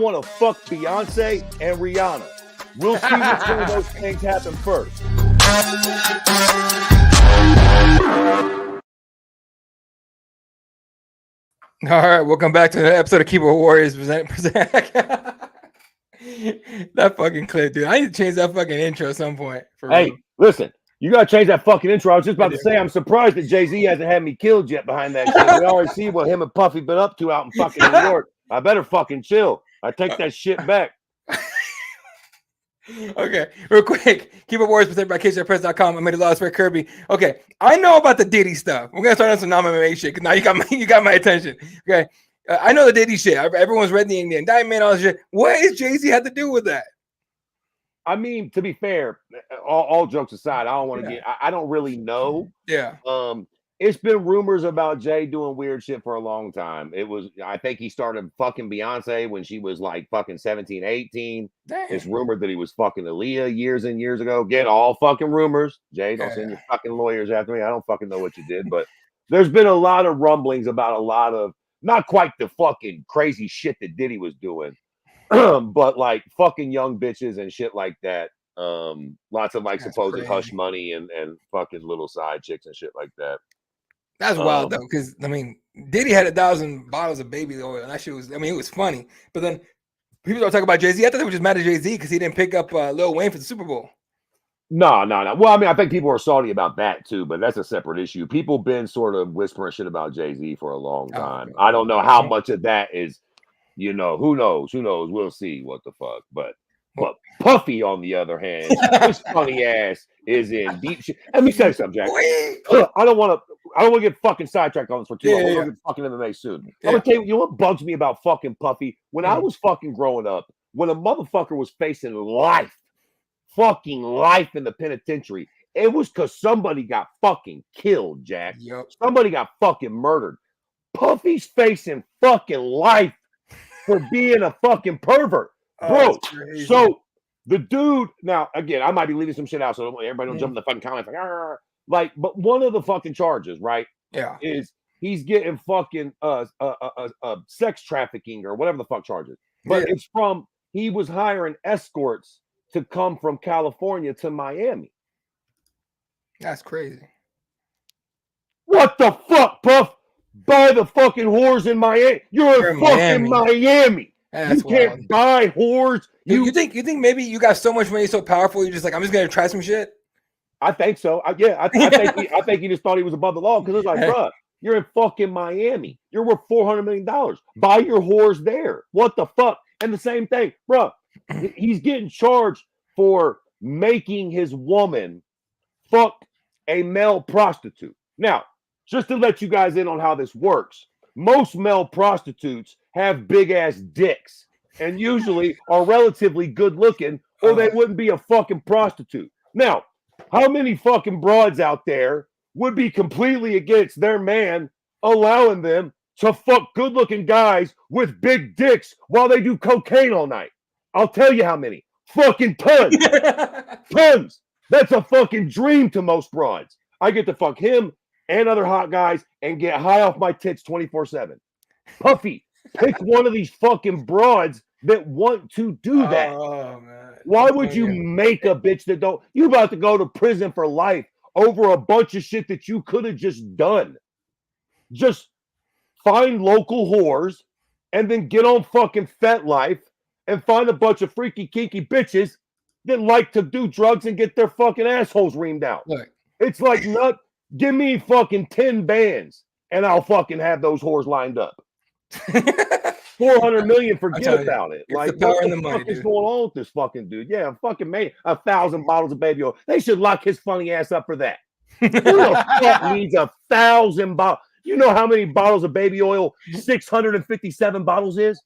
want to fuck Beyonce and Rihanna. We'll see which one of those things happen first. All right, welcome back to the episode of Keyboard Warriors. Present. That fucking clip, dude. I need to change that fucking intro at some point. Hey, listen, you got to change that fucking intro. I was just about to say, I'm surprised that Jay-Z hasn't had me killed yet behind that shit. We already see what him and Puffy been up to out in fucking New York. I better fucking chill. I take that shit back. Okay, real quick. Keyboard Warriors presented by KCRPress.com. I made a lot of Ray Kirby. Okay, I know about the Diddy stuff. We're gonna start on some non-MMA shit because now you got my attention. Okay, I know the Diddy shit. Everyone's read the indictment, all this shit. What is Jay-Z had to do with that? I mean, to be fair, all jokes aside, I don't want to get. I don't really know. Yeah. It's been rumors about Jay doing weird shit for a long time. I think he started fucking Beyonce when she was like fucking 17, 18. Damn. It's rumored that he was fucking Aaliyah years and years ago. Get all fucking rumors. Jay, don't send your fucking lawyers after me. I don't fucking know what you did, but there's been a lot of rumblings about a lot of, not quite the fucking crazy shit that Diddy was doing, but like fucking young bitches and shit like that. Lots of like supposed hush money and fucking little side chicks and shit like that. That's wild though, because I mean, Diddy had 1,000 bottles of baby oil, and that shit was. I mean, it was funny. But then people start talking about Jay-Z. I thought they were just mad at Jay-Z because he didn't pick up Lil Wayne for the Super Bowl. No. Well, I mean, I think people are salty about that too, but that's a separate issue. People been sort of whispering shit about Jay-Z for a long time. I don't know how much of that is, who knows? We'll see what the fuck. But Puffy, on the other hand, his funny ass is in deep shit. Let me tell you something, Jack. I don't want to get fucking sidetracked on this for too long. We're gonna get fucking MMA soon. I'm gonna tell you, what bugs me about fucking Puffy? When I was fucking growing up, when a motherfucker was facing fucking life in the penitentiary, it was because somebody got fucking killed, Jack. Yep. Somebody got fucking murdered. Puffy's facing fucking life for being a fucking pervert. Bro, so the dude, now again, I might be leaving some shit out, so everybody don't jump in the fucking comments like, but one of the fucking charges, right? Yeah, is he's getting fucking sex trafficking or whatever the fuck charges. But it's from, he was hiring escorts to come from California to Miami. That's crazy. What the fuck, Puff? Buy the fucking whores in Miami. You're in fucking Miami. You can't buy whores. You think maybe you got so much money, so powerful, you're just like, I'm just gonna try some shit? I think so. I think he just thought he was above the law because it's like, bruh, you're in fucking Miami. You're worth $400 million. Buy your whores there. What the fuck? And the same thing, bruh. He's getting charged for making his woman fuck a male prostitute. Now, just to let you guys in on how this works, most male prostitutes have big ass dicks and usually are relatively good looking, or they wouldn't be a fucking prostitute. Now, how many fucking broads out there would be completely against their man allowing them to fuck good looking guys with big dicks while they do cocaine all night? I'll tell you how many. Fucking tons. Tons. That's a fucking dream to most broads. I get to fuck him and other hot guys and get high off my tits 24/7. Puffy, pick one of these fucking broads that want to do that. Oh, man. Why would you make a bitch that don't? You about to go to prison for life over a bunch of shit that you could have just done. Just find local whores and then get on fucking FetLife and find a bunch of freaky kinky bitches that like to do drugs and get their fucking assholes reamed out. Look. It's like, give me fucking 10 bands and I'll fucking have those whores lined up. 400 million, forget about it. Like, what the fuck is going on with this fucking dude? Yeah, fucking made 1,000 bottles of baby oil. They should lock his funny ass up for that. Who the fuck needs 1,000 bottles? You know how many bottles of baby oil 657 bottles is?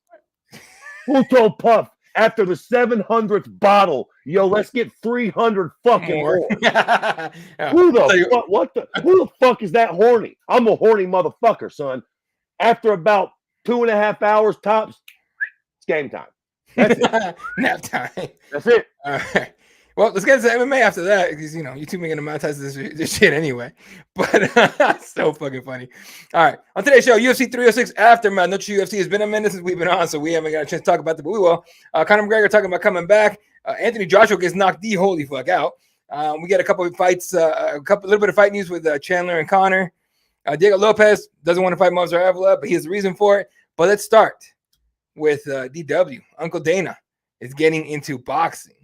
Who told Puff after the 700th bottle, yo, let's get 300 fucking more? Who the fuck is that horny? I'm a horny motherfucker, son. After about 2.5 hours tops, it's game time. That's it. Nap time. That's it. All right. Well, let's get into MMA after that because you YouTube ain't gonna monetize this shit anyway. But it's so fucking funny. All right, on today's show, UFC 306 aftermath. Noche UFC has been a minute since we've been on, so we haven't got a chance to talk about it, but we will. Conor McGregor talking about coming back. Anthony Joshua gets knocked the holy fuck out. We got a couple of fights, a little bit of fight news with Chandler and Conor. Diego Lopez doesn't want to fight Movsar Evloev, but he has a reason for it. But let's start with DW. Uncle Dana is getting into boxing.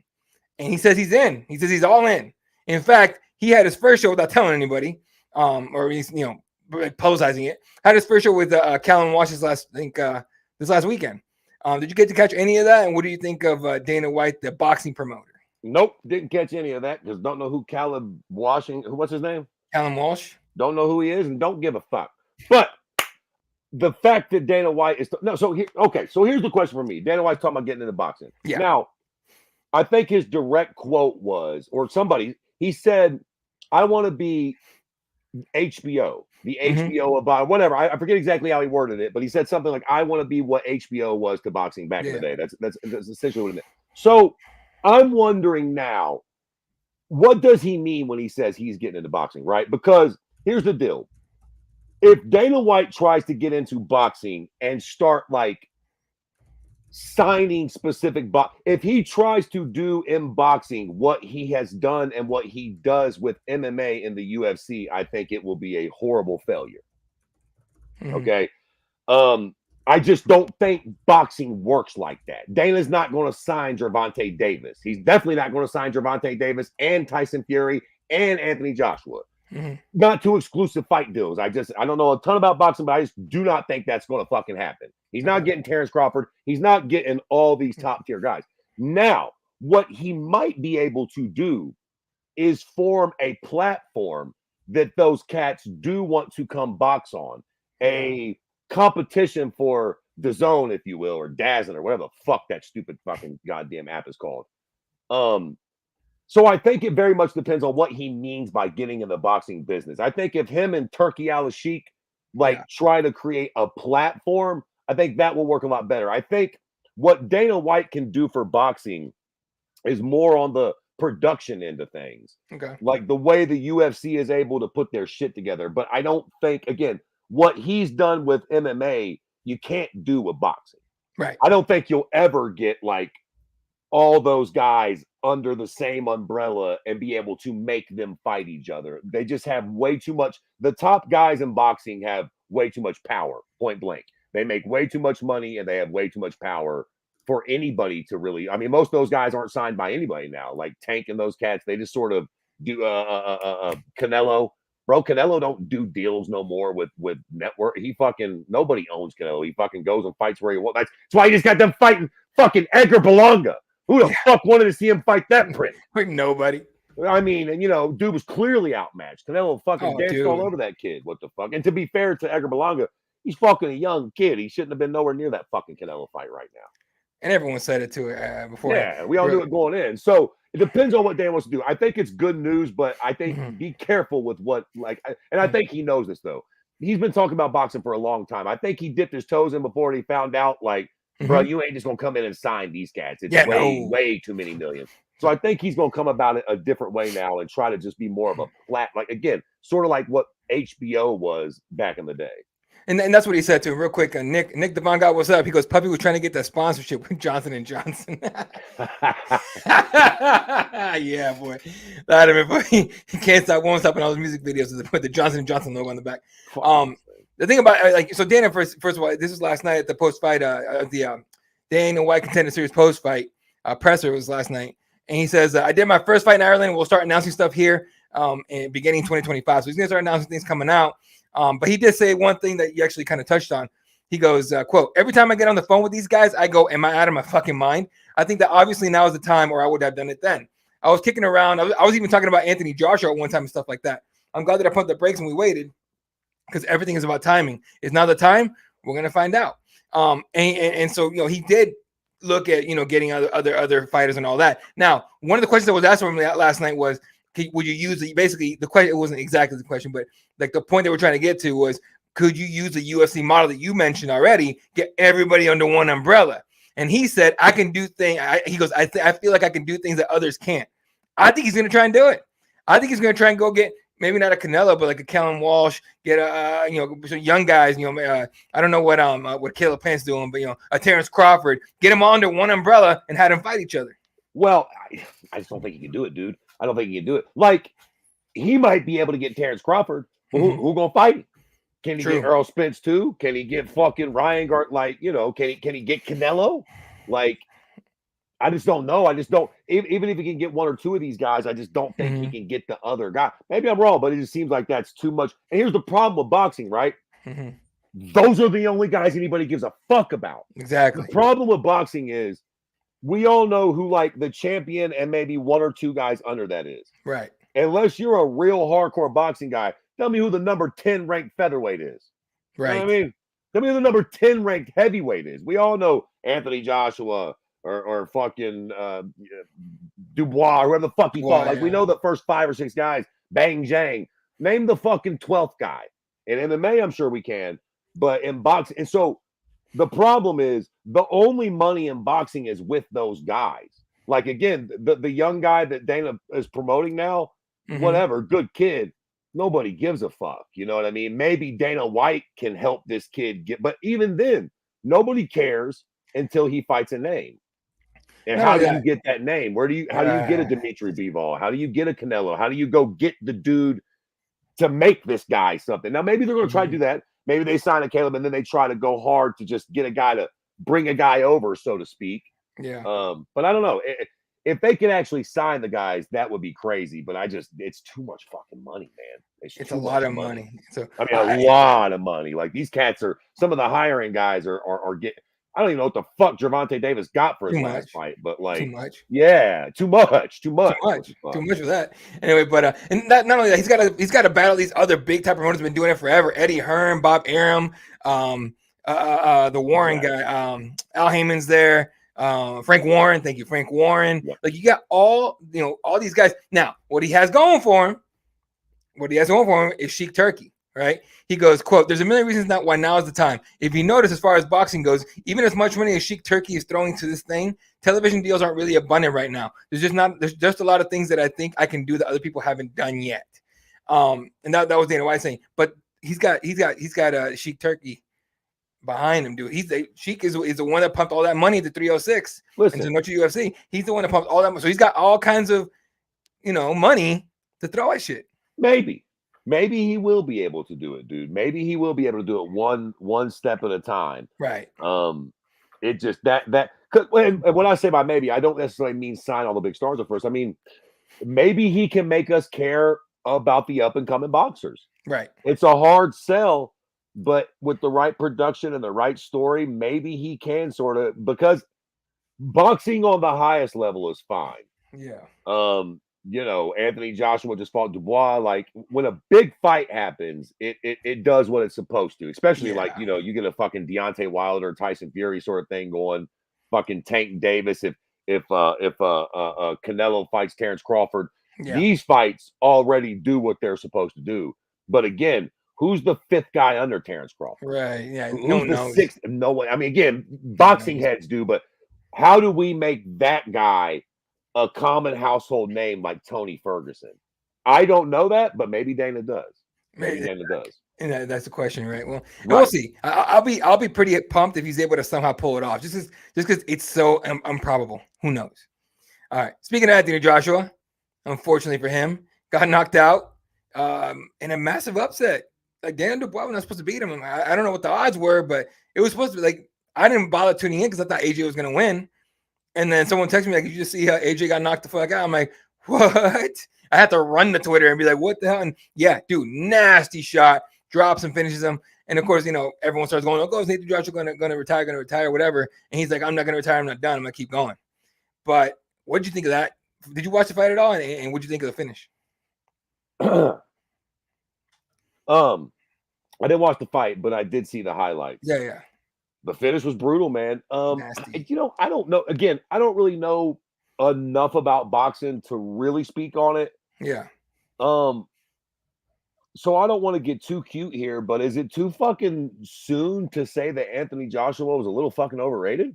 And he says he's in. He says he's all in. In fact, he had his first show without telling anybody, or he's publicizing it. Had his first show with Callum Walsh this last weekend. Did you get to catch any of that? And what do you think of Dana White, the boxing promoter? Nope, didn't catch any of that because don't know who Callum Washington. What's his name? Callum Walsh. Don't know who he is and don't give a fuck. But the fact that Dana White is so here's the question for me. Dana White's talking about getting into boxing. Yeah. Now, I think his direct quote was, or somebody, he said, I want to be HBO, the HBO about whatever. I forget exactly how he worded it, but he said something like, I want to be what HBO was to boxing back in the day. That's essentially what it meant. So I'm wondering now, what does he mean when he says he's getting into boxing, right? Because here's the deal. If Dana White tries to get into boxing and start like signing specific if he tries to do in boxing what he has done and what he does with MMA in the UFC, I think it will be a horrible failure. Okay. I just don't think boxing works like that. Dana's not going to sign Gervonta Davis. He's definitely not going to sign Gervonta Davis and Tyson Fury and Anthony Joshua. Not two exclusive fight deals. I don't know a ton about boxing, but I just do not think that's going to fucking happen. He's not getting Terrence Crawford. He's not getting all these top tier guys. Now, what he might be able to do is form a platform that those cats do want to come box on, a competition for the zone, if you will, or DAZN or whatever the fuck that stupid fucking goddamn app is called. So I think it very much depends on what he means by getting in the boxing business. I think if him and Turkey Al-Sheikh try to create a platform, I think that will work a lot better. I think what Dana White can do for boxing is more on the production end of things. Okay. Like the way the UFC is able to put their shit together. But I don't think, again, what he's done with MMA, you can't do with boxing. Right. I don't think you'll ever get like all those guys under the same umbrella and be able to make them fight each other. They just have way too much. The top guys in boxing have way too much power, point blank. They make way too much money and they have way too much power for anybody to really. I mean, most of those guys aren't signed by anybody now. Like Tank and those cats, they just sort of do Canelo. Bro, Canelo don't do deals no more with network. He fucking, nobody owns Canelo. He fucking goes and fights where he wants. That's why he just got them fighting fucking Edgar Berlanga. Who the fuck wanted to see him fight that prick? Like nobody. I mean, and dude was clearly outmatched. Canelo fucking danced all over that kid. What the fuck? And to be fair to Edgar Berlanga, he's fucking a young kid. He shouldn't have been nowhere near that fucking Canelo fight right now. And everyone said it to it before. Yeah, we all knew it going in. So it depends on what Dan wants to do. I think it's good news, but I think be careful with what, and I think he knows this, though. He's been talking about boxing for a long time. I think he dipped his toes in before he found out, bro, you ain't just going to come in and sign these cats. It's way too many millions. So I think he's going to come about it a different way now and try to just be more of a flat, again, sort of like what HBO was back in the day. And that's what he said to him real quick. Nick Devon got what's up. He goes, Puppy was trying to get that sponsorship with Johnson & Johnson. Yeah, boy. That have been funny. He can't stop, won't stop in all his music videos with the Johnson & Johnson logo on the back. The thing about so Dana, first of all, this was last night at the post-fight, the Dana White Contender Series post-fight presser was last night. And he says, I did my first fight in Ireland. We'll start announcing stuff here in beginning 2025. So he's going to start announcing things coming out. But he did say one thing that you actually kind of touched on. He goes, quote, every time I get on the phone with these guys, I go, am I out of my fucking mind? I think that obviously now is the time, or I would have done it then. I was kicking around. I was even talking about Anthony Joshua at one time and stuff like that. I'm glad that I pumped the brakes and we waited because everything is about timing. Is now the time? We're going to find out. And so, he did look at, getting other fighters and all that. Now, one of the questions that was asked of him last night was, would you use basically the question? It wasn't exactly the question, but like the point they were trying to get to was, could you use the UFC model that you mentioned already, get everybody under one umbrella? And he said, I can do things. He goes, I feel like I can do things that others can't. I think he's going to try and do it. I think he's going to try and go get maybe not a Canelo, but like a Kellen Walsh, get some young guys. I don't know what Caleb Pence doing, but a Terrence Crawford, get them all under one umbrella and have them fight each other. Well, I just don't think he can do it, dude. I don't think he can do it. Like, he might be able to get Terrence Crawford, but who gonna fight him? Can he get Earl Spence too? Can he get fucking Ryan Gart? Like, can he get Canelo? Like, I just don't know. I just don't. Even if he can get one or two of these guys, I just don't think he can get the other guy. Maybe I'm wrong, but it just seems like that's too much. And here's the problem with boxing, right? Those are the only guys anybody gives a fuck about. Exactly. The problem with boxing is we all know who like the champion and maybe one or two guys under that is. Right. Unless you're a real hardcore boxing guy, tell me who the number 10 ranked featherweight is. Right. You know what I mean? Tell me who the number 10 ranked heavyweight is. We all know Anthony Joshua or fucking Dubois, or whoever the fuck he fought. Like, we know the first 5 or 6 guys. Bang Jang. Name the fucking 12th guy. In MMA, I'm sure we can. But in boxing, and so the problem is the only money in boxing is with those guys. Like, again, the young guy that Dana is promoting now, whatever, good kid. Nobody gives a fuck. You know what I mean? Maybe Dana White can help this kid get, but even then, nobody cares until he fights a name. And how do you get that name? How do you get a Dimitri Bivol? How do you get a Canelo? How do you go get the dude to make this guy something? Now, maybe they're going to try to do that. Maybe they sign a Caleb and then they try to go hard to just get a guy to bring a guy over, so to speak. Yeah. But I don't know. If they could actually sign the guys, that would be crazy. But it's too much fucking money, man. It's a lot of money. So a lot of money. Like, these cats are, some of the hiring guys are getting. I don't even know what the fuck Gervonta Davis got for his last fight, but like, too much. Yeah, too much for that. Anyway, but and that, not only that, he's got to battle these other big type promoters been doing it forever. Eddie Hearn, Bob Arum, the Warren guy, Al Heyman's there. Frank Warren, thank you, Frank Warren. Yep. Like, you got all these guys. Now, what he has going for him is Sheik Turkey, right? He goes, quote, "There's a million reasons not why now is the time. If you notice, as far as boxing goes, even as much money as Sheik Turkey is throwing to this thing, television deals aren't really abundant right now. There's just a lot of things that I think I can do that other people haven't done yet." And that was Dana White saying, but he's got Sheik Turkey behind him, dude. Sheik is the one that pumped all that money into 306 into Noche UFC. He's the one that pumped all that money. So he's got all kinds of money to throw at shit. Maybe he will be able to do it, dude. Maybe he will be able to do it one step at a time. Right. It just and when I say by maybe, I don't necessarily mean sign all the big stars at first. I mean, maybe he can make us care about the up and coming boxers. Right. It's a hard sell, but with the right production and the right story, maybe he can sort of, because boxing on the highest level is fine. Yeah. Anthony Joshua just fought Dubois. Like, when a big fight happens, it does what it's supposed to. Especially like, you get a fucking Deontay Wilder, Tyson Fury sort of thing going. Fucking Tank Davis. If Canelo fights Terrence Crawford, these fights already do what they're supposed to do. But again, who's the 5th guy under Terrence Crawford? Right. Yeah. Who's the 6th? No one. I mean, again, boxing heads do, but how do we make that guy a common household name like Tony Ferguson? I don't know that, but maybe Dana does. And that's the question, right? Well, we'll see. I'll be pretty pumped if he's able to somehow pull it off. Just because it's so improbable. Who knows? All right. Speaking of Anthony Joshua, unfortunately for him, got knocked out in a massive upset. Like, Daniel Dubois was not supposed to beat him. I don't know what the odds were, but it was supposed to be like, I didn't bother tuning in because I thought AJ was going to win. And then someone texted me, like, "You just see how AJ got knocked the fuck out?" I'm like, what? I had to run to Twitter and be like, what the hell? And yeah, dude, nasty shot, drops and finishes him. And of course, everyone starts going, "Oh, goes Nathan Joshua gonna retire, whatever." And he's like, "I'm not gonna retire, I'm not done, I'm gonna keep going." But what did you think of that? Did you watch the fight at all? And what did you think of the finish? I didn't watch the fight, but I did see the highlights. Yeah. The finish was brutal, man. Nasty. I don't know. Again, I don't really know enough about boxing to really speak on it. Yeah. So I don't want to get too cute here, but is it too fucking soon to say that Anthony Joshua was a little fucking overrated?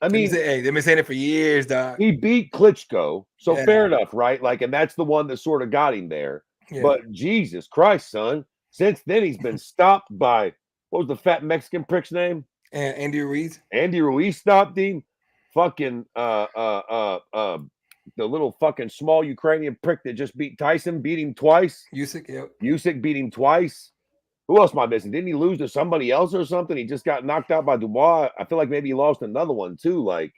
I mean, hey, they've been saying it for years, dog. he beat Klitschko, so Yeah. fair enough, right? Like, and that's the one that sort of got him there. Yeah. But Jesus Christ, son, since then he's been stopped by what was the fat Mexican prick's name? And Andy Ruiz. Andy Ruiz stopped him. Fucking the little fucking small Ukrainian prick that just beat Tyson, beat him twice. Usyk, yep. Usyk beat him twice. Who else am I missing? Didn't he lose to somebody else or something? He just got knocked out by Dubois. I feel like maybe he lost another one too. Like,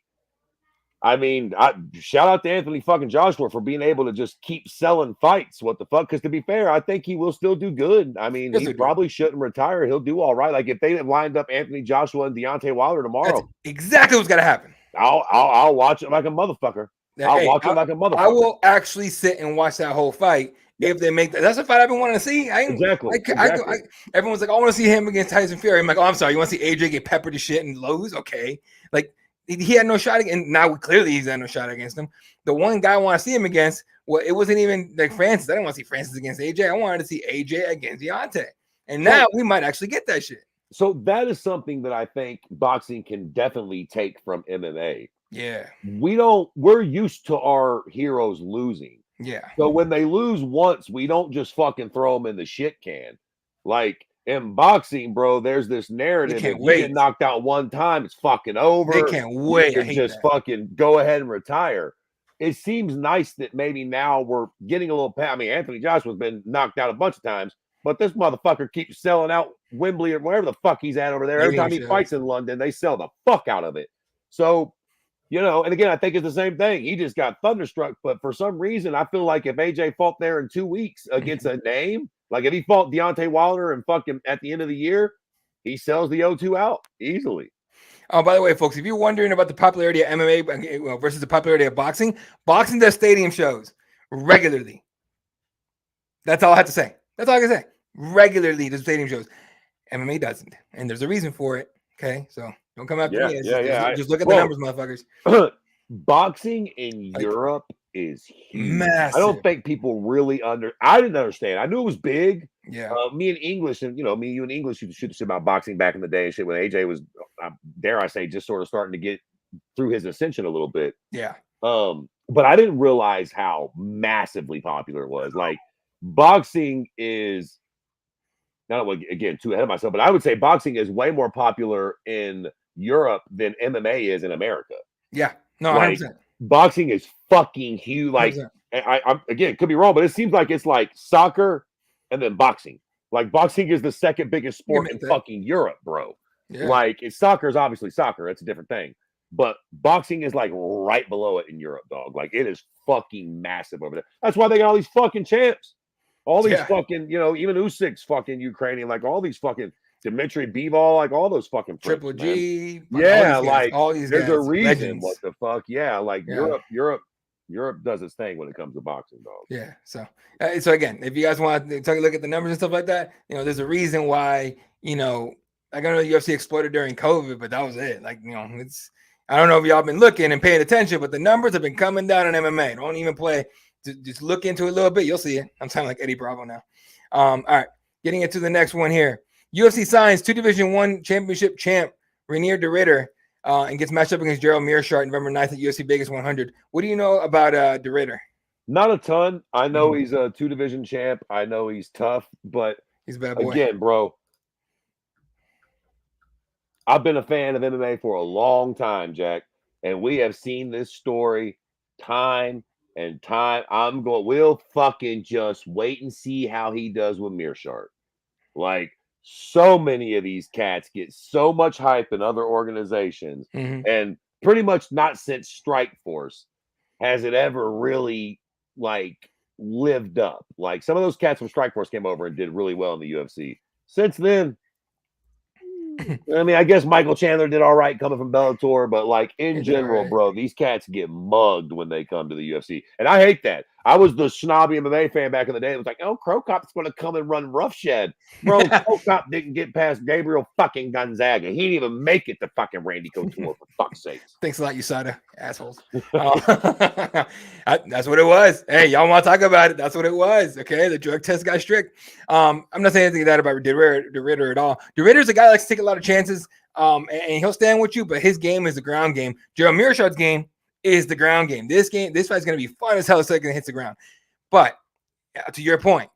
I mean, shout out to Anthony fucking Joshua for being able to just keep selling fights. What the fuck? Because to be fair, I think he will still do good. I mean, he probably shouldn't retire. He'll do all right. Like if they have lined up Anthony Joshua and Deontay Wilder tomorrow, that's exactly what's gonna happen. I'll watch it like a motherfucker. I'll watch it like a motherfucker. I will actually sit and watch that whole fight. If they make that, that's a fight I've been wanting to see. Exactly. Everyone's like, I want to see him against Tyson Fury. I'm like, oh, I'm sorry. You want to see AJ get peppered to shit and lose? Okay. Like, he had no shot against, and now clearly he's had no shot against him. The one guy I want to see him against, well, it wasn't even like Francis. I didn't want to see Francis against AJ. I wanted to see AJ against Deontay. And now we might actually get that shit. So that is something that I think boxing can definitely take from MMA. Yeah. We're used to our heroes losing. Yeah. So when they lose once, we don't just fucking throw them in the shit can. Like in boxing, bro, there's this narrative. If you get knocked out one time, it's fucking over. They can't wait. You just fucking go ahead and retire. It seems nice that maybe now we're getting a little. I mean, Anthony Joshua's been knocked out a bunch of times, but this motherfucker keeps selling out Wembley or wherever the fuck he's at over there. Every time he fights in London, they sell the fuck out of it. So, you know, and again, I think it's the same thing. He just got thunderstruck, but for some reason, I feel like if AJ fought there in 2 weeks against a name, like if he fought Deontay Wilder and fucking at the end of the year, he sells the O2 out easily. Oh, by the way, folks, if you're wondering about the popularity of MMA versus the popularity of boxing, boxing does stadium shows regularly. That's all I have to say. That's all I can say. Regularly does stadium shows. MMA doesn't, and there's a reason for it. Okay, so don't come after me. Just look at the numbers, motherfuckers. Boxing in Europe is huge. Massive. I don't think people really I didn't understand. I knew it was big. Yeah. Me and English, and you and English used to shoot shit about boxing back in the day and shit when AJ was, dare I say, just sort of starting to get through his ascension a little bit. Yeah. But I didn't realize how massively popular it was. Like boxing is. Not again too ahead of myself, but I would say boxing is way more popular in Europe than MMA is in America. Yeah, no, like 100%. Boxing is fucking huge. Like I again could be wrong, but it seems like it's like soccer and then boxing. Like boxing is the second biggest sport in fucking Europe, bro. Yeah. Like soccer is obviously soccer. It's a different thing, but boxing is like right below it in Europe, dog. Like it is fucking massive over there. That's why they got all these fucking champs. All these fucking, even Usyk's fucking Ukrainian, like all these fucking Dmitry Bivol, like all those fucking Triple G. Yeah, like all these there's guys, a reason. legends. What the fuck? Yeah, like Europe does its thing when it comes to boxing, dog. Yeah. So again, if you guys want to take a look at the numbers and stuff like that, there's a reason why, I know UFC exploded during COVID, but that was it. Like, it's, I don't know if y'all been looking and paying attention, but the numbers have been coming down in MMA. Don't even play. Just look into it a little bit. You'll see it. I'm sounding like Eddie Bravo now. All right. Getting into the next one here. UFC signs 2 Division 1 championship champ Rainier de Ridder and gets matched up against Gerald Mearshart November 9th at UFC Vegas 100. What do you know about de Ridder? Not a ton. I know he's a 2 division champ. I know he's tough, but he's a bad boy. Again, bro, I've been a fan of MMA for a long time, Jack, and we have seen this story time and time. We'll fucking just wait and see how he does with Mearshart. Like, so many of these cats get so much hype in other organizations, and pretty much not since Strikeforce has it ever really like lived up. Like some of those cats from Strikeforce came over and did really well in the UFC. Since then, I mean, I guess Michael Chandler did all right coming from Bellator, but like in general, bro, these cats get mugged when they come to the UFC. And I hate that. I was the snobby MMA fan back in the day. It was like, oh, Crow Cop's going to come and run roughshed. Bro, Crow Cop didn't get past Gabriel fucking Gonzaga. He didn't even make it to fucking Randy Couture, for fuck's sakes. Thanks a lot, USADA, assholes. That's what it was. Hey, y'all want to talk about it? That's what it was. Okay, the drug test got strict. I'm not saying anything that about DeRitter at all. DeRitter's a guy that likes to take a lot of chances, and he'll stand with you, but his game is the ground game. Gerald Mearshard's game is the ground game. This fight's going to be fun as hell as second hits the ground. But to your point,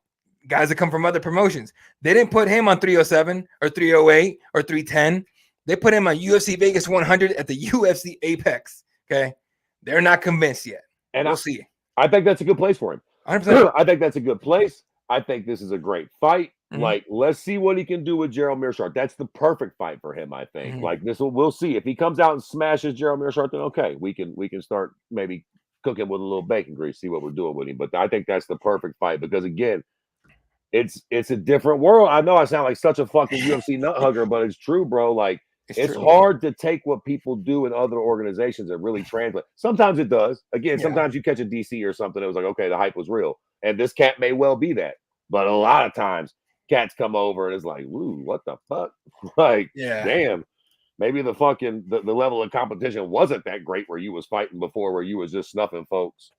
guys that come from other promotions, they didn't put him on 307 or 308 or 310. They put him on UFC Vegas 100 at the UFC Apex. Okay, they're not convinced yet, and we'll see. I think that's a good place for him. 100%. I think that's a good place. I think this is a great fight. Mm-hmm. Like, let's see what he can do with Gerald Mearshart. That's the perfect fight for him, I think. Mm-hmm. Like, we'll see. If he comes out and smashes Gerald Mearshart, then okay, we can start maybe cooking with a little bacon grease, see what we're doing with him. But I think that's the perfect fight because, again, it's a different world. I know I sound like such a fucking UFC nut hugger, but it's true, bro. Like, it's hard to take what people do in other organizations and really translate. Sometimes it does. Again, sometimes you catch a DC or something. It was like, okay, the hype was real. And this cat may well be that. But a lot of times, cats come over and it's like, ooh, what the fuck? Like, damn. Maybe the fucking the level of competition wasn't that great where you was fighting before, where you was just snuffing folks.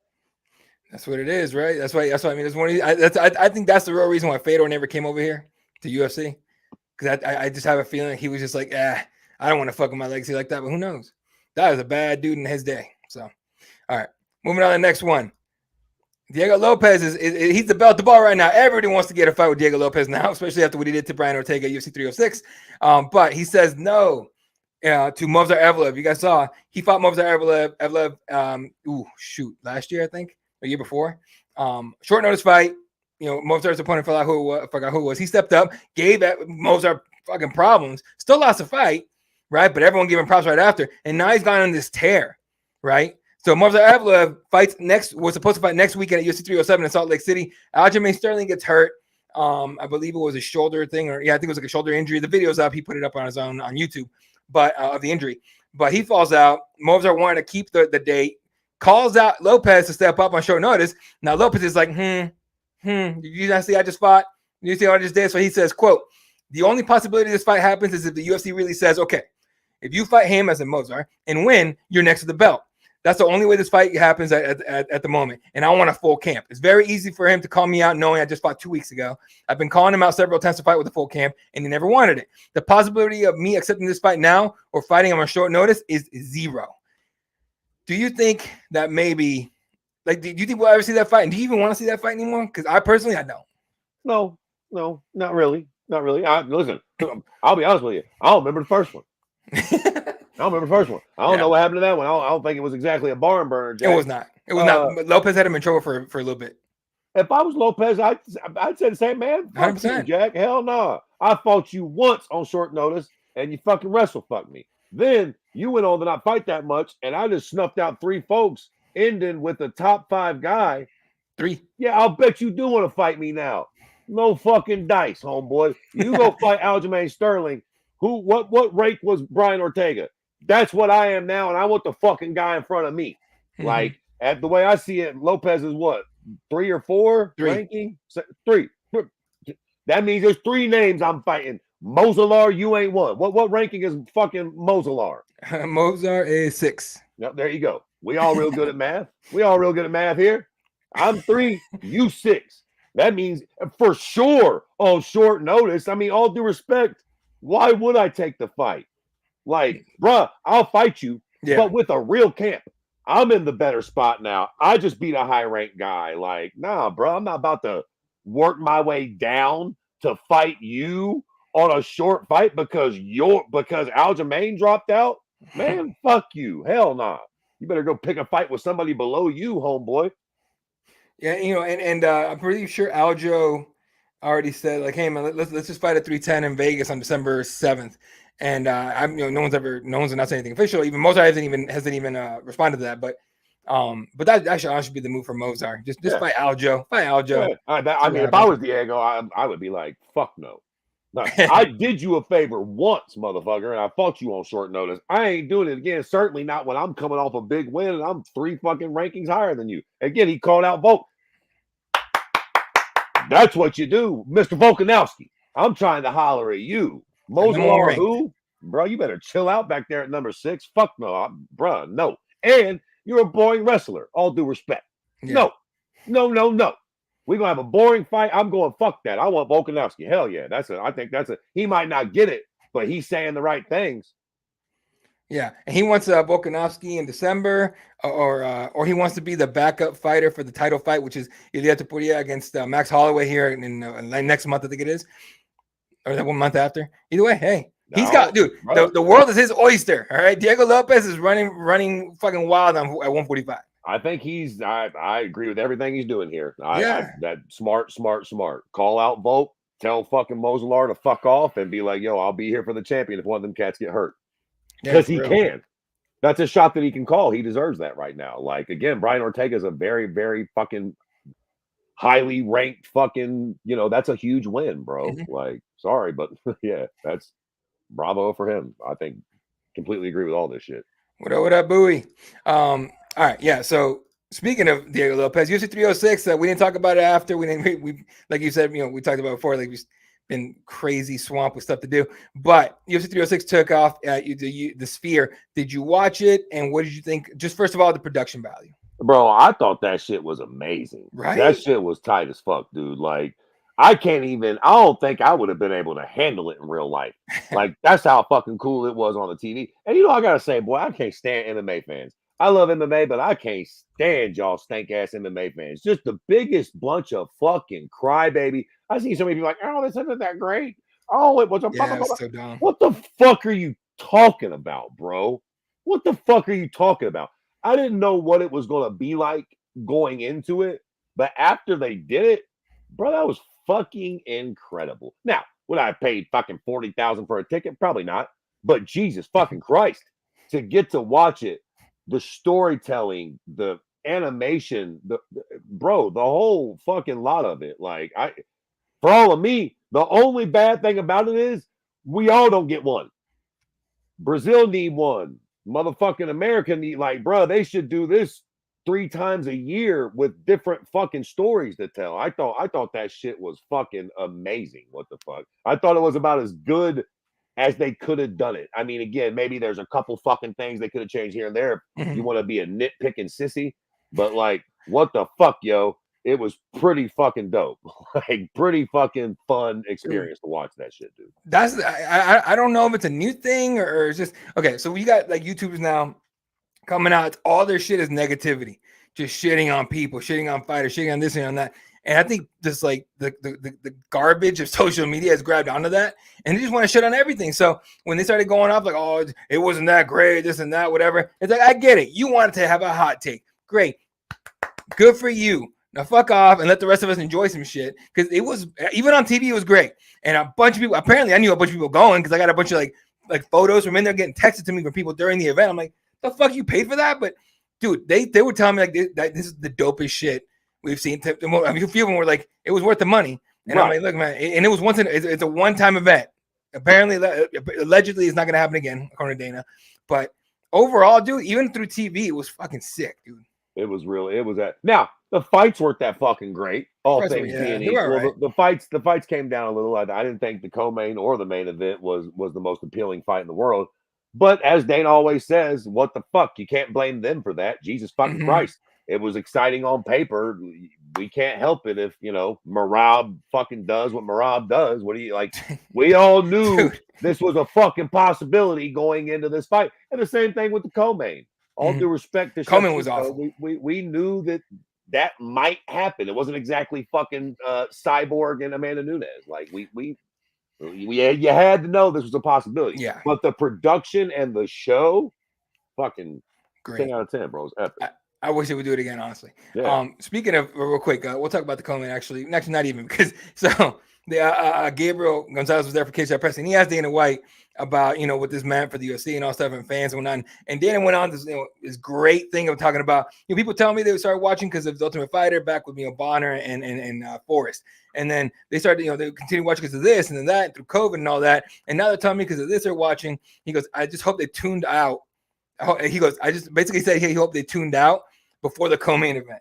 That's what it is, right? That's why I mean, it's one of these, I think that's the real reason why Fedor never came over here to UFC. Because I just have a feeling he was just like, I don't want to fuck with my legacy like that, but who knows? That was a bad dude in his day. So, all right, moving on to the next one. Diego Lopez he's about the ball right now. Everybody wants to get a fight with Diego Lopez now, especially after what he did to Brian Ortega at UFC 306. But he says no to Movsar Evloev. You guys saw he fought Movsar Evloev. Last year I think, or year before. Short notice fight. You know, Movsar's opponent forgot who it was. He stepped up, gave Movsar fucking problems. Still lost the fight, right? But everyone gave him props right after, and now he's gone on this tear, right? So Movsar Evloev was supposed to fight next weekend at UFC 307 in Salt Lake City. Aljamain Sterling gets hurt. I believe it was a shoulder thing, I think it was like a shoulder injury. The video's up. He put it up on his own on YouTube, but of the injury. But he falls out. Movsar wanted to keep the date. Calls out Lopez to step up on short notice. Now Lopez is like, you guys see I just fought? You see what I just did? So he says, quote, the only possibility this fight happens is if the UFC really says, okay, if you fight him as a Movsar and win, you're next to the belt. That's the only way this fight happens at the moment. And I want a full camp. It's very easy for him to call me out knowing I just fought 2 weeks ago. I've been calling him out several times to fight with a full camp, and he never wanted it. The possibility of me accepting this fight now or fighting him on short notice is zero. Do you think that maybe, like, do you think we'll ever see that fight? And do you even want to see that fight anymore? Because I personally don't. No, not really. Listen, I'll be honest with you. I don't remember the first one. I don't remember the first one. I don't know what happened to that one. I don't think it was exactly a barn burner, Jack. It was not. It was not. But Lopez had him in trouble for a little bit. If I was Lopez, I'd say the same, man. Fuck 100%. you, Jack. Hell no. I fought you once on short notice, and you fucking fucked me. Then you went on to not fight that much, and I just snuffed out 3 folks, ending with a top 5 guy. 3. Yeah, I'll bet you do want to fight me now. No fucking dice, homeboy. You go fight Aljamain Sterling. What rank was Brian Ortega? That's what I am now, and I want the fucking guy in front of me. Like, at the way I see it, Lopez is what, 3 or 4 ranking? 3. That means there's 3 names I'm fighting. Mozalar, you ain't one. What ranking is fucking Mozalar? Movsar is 6. Yep, there you go. We all real good at math. We all real good at math here. I'm 3, you 6. That means for sure on short notice. I mean, all due respect, why would I take the fight? Like, bruh, I'll fight you, but with a real camp. I'm in the better spot now. I just beat a high-ranked guy. Like, nah, bro, I'm not about to work my way down to fight you on a short fight because Aljamain dropped out. Man, fuck you. Hell nah. You better go pick a fight with somebody below you, homeboy. Yeah, you know, and I'm pretty sure Aljo already said, like, hey man, let's just fight at 310 in Vegas on December 7th. And no one's announced anything official. Even Movsar hasn't even responded to that. But that actually should be the move for Movsar. Just fight Aljo. Fight Aljo. Yeah. I mean, if I was Diego, I would be like, fuck no. I did you a favor once, motherfucker, and I fought you on short notice. I ain't doing it again. Certainly not when I'm coming off a big win and I'm 3 fucking rankings higher than you. Again, he called out Volk. That's what you do, Mr. Volkanovski. I'm trying to holler at you. Moselar, who? Bro, you better chill out back there at number 6. Fuck no, bro, no. And you're a boring wrestler, all due respect. Yeah. No. We're going to have a boring fight. I'm going, fuck that. I want Volkanovski. Hell yeah. I think that's he might not get it, but he's saying the right things. Yeah, and he wants Volkanovski in December, or he wants to be the backup fighter for the title fight, which is Ilia Topuria against Max Holloway here in next month, I think it is, or that 1 month after. Either way, hey, he's got, dude, the world is his oyster. All right, Diego Lopez is running fucking wild at 145. I think I agree with everything he's doing here. That smart. Call out Volk, tell fucking Moselar to fuck off, and be like, yo, I'll be here for the champion if one of them cats get hurt. Because he can. That's a shot that he can call. He deserves that right now. Like, again, Brian Ortega is a very, very fucking highly ranked fucking, that's a huge win, bro. Like, sorry, but yeah, that's bravo for him. I think completely agree with all this shit. What up, Bowie? All right, yeah. So speaking of Diego Lopez, UFC 306, we didn't talk about it after. We like you said, we talked about it before, like we've been crazy swamp with stuff to do. But UFC 306 took off at the Sphere. Did you watch it? And what did you think? Just first of all, the production value. Bro, I thought that shit was amazing. Right? That shit was tight as fuck, dude. Like, I don't think I would have been able to handle it in real life. Like, that's how fucking cool it was on the TV. And I gotta say, boy, I can't stand MMA fans. I love MMA, but I can't stand y'all stank-ass MMA fans. Just the biggest bunch of fucking crybaby. I see so many people like, oh, this isn't that great. Oh, it was a so dumb. What the fuck are you talking about, bro? What the fuck are you talking about? I didn't know what it was going to be like going into it, but after they did it, bro, that was fucking incredible. Now, would I have paid fucking $40,000 for a ticket? Probably not. But Jesus fucking Christ, to get to watch it, the storytelling, the animation, the whole fucking lot of it. Like, for all of me, the only bad thing about it is we all don't get one. Brazil need one. Motherfucking America need, like, bro, they should do this 3 times a year with different fucking stories to tell. I thought that shit was fucking amazing. What the fuck? I thought it was about as good as they could have done it. I mean, again, maybe there's a couple fucking things they could have changed here and there. You want to be a nitpicking sissy, but like, what the fuck, yo? It was pretty fucking dope. Like, pretty fucking fun experience to watch that shit, dude. That's I don't know if it's a new thing or it's just okay. So we got like YouTubers now coming out. All their shit is negativity, just shitting on people, shitting on fighters, shitting on this and on that. And I think just like the garbage of social media has grabbed onto that, and they just want to shit on everything. So when they started going off like, oh, it wasn't that great, this and that, whatever, it's like, I get it. You wanted to have a hot take. Great. Good for you. Now fuck off and let the rest of us enjoy some shit. Because it was, even on TV, it was great. And a bunch of people, apparently I knew a bunch of people going because I got a bunch of like photos from in there getting texted to me from people during the event. I'm like, the fuck, you paid for that? But dude, they were telling me like this is the dopest shit we've seen. I mean, a few of them were like, it was worth the money. And right. I'm like, look, man, and it was it's a one-time event. Apparently, allegedly, it's not going to happen again, according to Dana. But overall, dude, even through TV, it was fucking sick, dude. It was really, it was that. Now, the fights weren't that fucking great. All things being equal. Right. The fights came down a little. I didn't think the co-main or the main event was the most appealing fight in the world. But as Dana always says, what the fuck? You can't blame them for that. Jesus fucking Christ. It was exciting on paper. We can't help it if, Merab fucking does what Merab does. What do you like? We all knew this was a fucking possibility going into this fight. And the same thing with the co-main. All due respect to Coleman was awful. We knew that might happen. It wasn't exactly fucking Cyborg and Amanda Nunes. Like you had to know this was a possibility. Yeah. But the production and the show, fucking great. 10 out of 10, bro. It's epic. I wish they would do it again, honestly. Yeah. Speaking of, real quick, we'll talk about the Coleman actually. Actually, not even because the Gabriel Gonzalez was there for KSI Press, and he asked Dana White about what this meant for the UFC and all stuff and fans and whatnot. And Dana went on this great thing of talking about people telling me they started watching because of the Ultimate Fighter back with Bonner and Forrest, and then they started they continued watching because of this and then that through COVID and all that, and now they're telling me because of this they're watching. He goes, I just hope they tuned out. He goes, I just basically said he hoped they tuned out before the co-main event.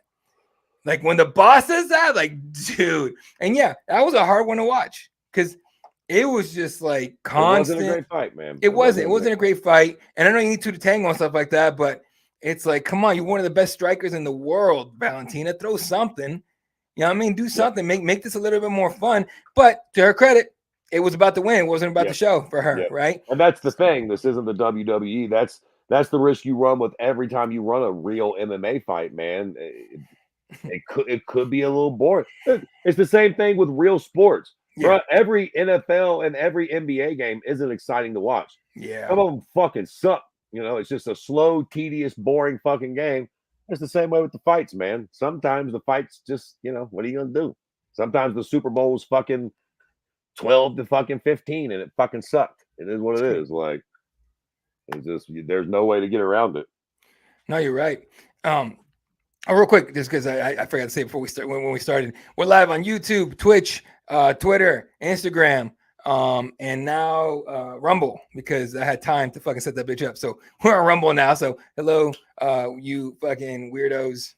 Like when the boss says that, like, dude. And yeah, that was a hard one to watch because it was just like constant. It wasn't a great fight, man. It wasn't a great fight. And I know you need two to tango and stuff like that, but it's like, come on, you're one of the best strikers in the world, Valentina. Throw something. You know what I mean? Do something. Make this a little bit more fun. But to her credit, it was about the win. It wasn't about the show for her, right? And that's the thing. This isn't the WWE. That's the risk you run with every time you run a real MMA fight, man. It could be a little boring. It's the same thing with real sports. Bro, every NFL and every NBA game isn't exciting to watch. Yeah. Some of them fucking suck. You know, it's just a slow, tedious, boring fucking game. It's the same way with the fights, man. Sometimes the fights just, you know, what are you gonna do? Sometimes the Super Bowl is fucking 12 to fucking 15 and it fucking sucked. It is what it is. Like, it's just, there's no way to get around it. No, you're right. Real quick, just because I forgot to say before we start, when we started, we're live on YouTube, Twitch, Twitter, Instagram, and now Rumble, because I had time to fucking set that bitch up. So we're on Rumble now. So hello, you fucking weirdos,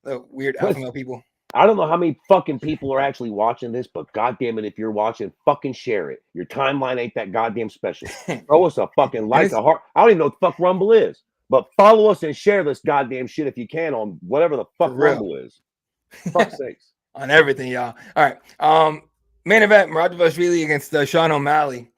weird alpha male people. I don't know how many fucking people are actually watching this, but goddamn it, if you're watching, fucking share it. Your timeline ain't that goddamn special. Throw us a fucking like, a heart. I don't even know what the fuck Rumble is, but follow us and share this goddamn shit if you can on whatever the fuck Rumble is. Fuck's sakes. On everything, y'all. All right. Main event, Merab Dvalishvili against Sean O'Malley.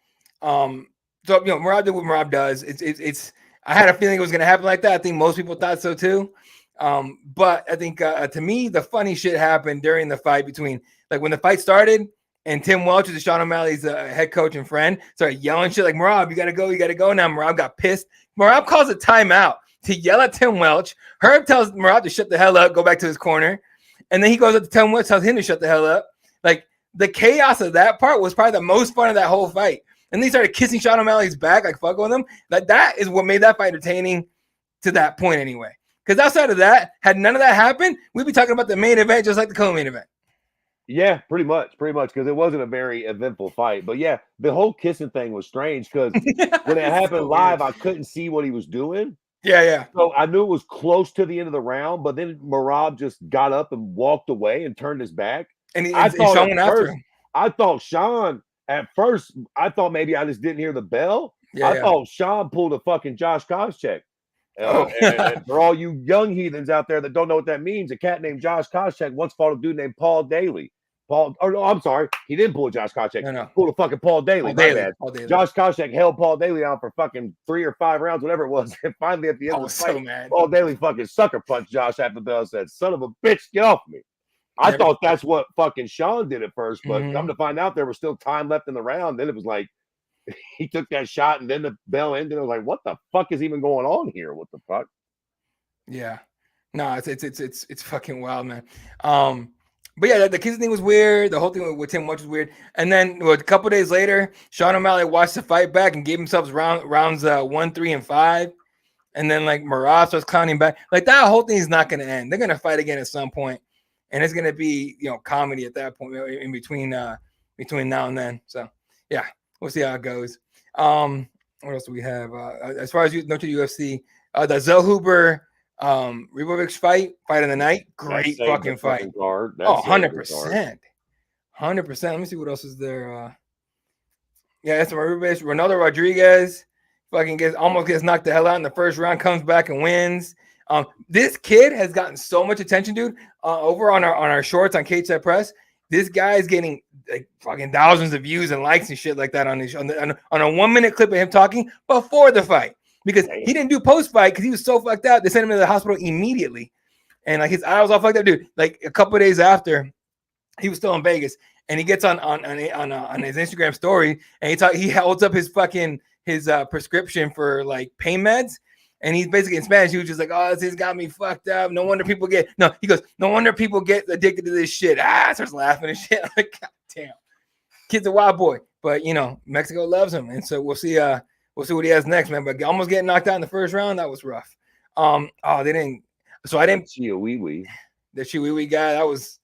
So you know, Merab did what Merab does. It's. I had a feeling it was gonna happen like that. I think most people thought so too. But I think to me, the funny shit happened during the fight between, like, when the fight started and Tim Welch, is Sean O'Malley's head coach and friend, started yelling shit like, Merab, you gotta go now. Merab got pissed. Merab calls a timeout to yell at Tim Welch. Herb tells Merab to shut the hell up, go back to his corner. And then he goes up to Tim Welch, tells him to shut the hell up. Like, the chaos of that part was probably the most fun of that whole fight. And then he started kissing Sean O'Malley's back, like fucking with him. Like, that is what made that fight entertaining to that point anyway. Because outside of that, had none of that happened, we'd be talking about the main event just like the co-main event. Yeah, pretty much, because it wasn't a very eventful fight. But yeah, the whole kissing thing was strange because when it happened live, I couldn't see what he was doing. Yeah. So I knew it was close to the end of the round, but then Merab just got up and walked away and turned his back. And Sean went after him. I thought Sean, at first, I thought maybe I just didn't hear the bell. I thought Sean pulled a fucking Josh Koscheck. And for all you young heathens out there that don't know what that means, a cat named Josh Koscheck once fought a dude named Paul Daly. I'm sorry, he didn't pull a Josh Koscheck. No. He pulled a fucking Paul Daly. Paul Daly. Josh Koscheck held Paul Daly out for fucking 3 or 5 rounds, whatever it was. And finally, at the end of the fight, Paul Daly fucking sucker punched Josh after the bell, said, "Son of a bitch, get off me." I thought that's what fucking Sean did at first, but come to find out there was still time left in the round. Then it was like he took that shot, and then the bell ended. I was like, "What the fuck is even going on here? What the fuck?" Yeah, no, it's fucking wild, man. But yeah, the kissing thing was weird. The whole thing with Tim Welch was weird. And then a couple days later, Sean O'Malley watched the fight back and gave himself rounds 1, 3, and 5. And then like Merab starts clowning back. Like, that whole thing is not going to end. They're going to fight again at some point, and it's going to be, you know, comedy at that point in between now and then. So yeah, we'll see how it goes. What else do we have? As far as Noche UFC, the Zellhuber Ribovic fight of the night, great fucking fight. 100%. Let me see what else is there. That's Ribovic. Ronaldo Rodriguez almost gets knocked the hell out in the first round, comes back and wins. This kid has gotten so much attention, dude. Over on our shorts on Cage Side Press, this guy is getting like fucking thousands of views and likes and shit like that on a 1 minute clip of him talking before the fight. Because he didn't do post-fight because he was so fucked out. They sent him to the hospital immediately. And like, his eye was all fucked up, dude. Like, a couple of days after, he was still in Vegas. And he gets on his Instagram story, and he holds up his prescription for like pain meds. And he's basically in Spanish. He was just like, "Oh, this got me fucked up. No wonder people get addicted to this shit." Starts laughing and shit. Like, God damn. Kid's a wild boy. But, you know, Mexico loves him. And so we'll see what he has next, man. But almost getting knocked out in the first round, that was rough. They didn't. So I didn't. Chihuahua. The Chihuahua guy, that was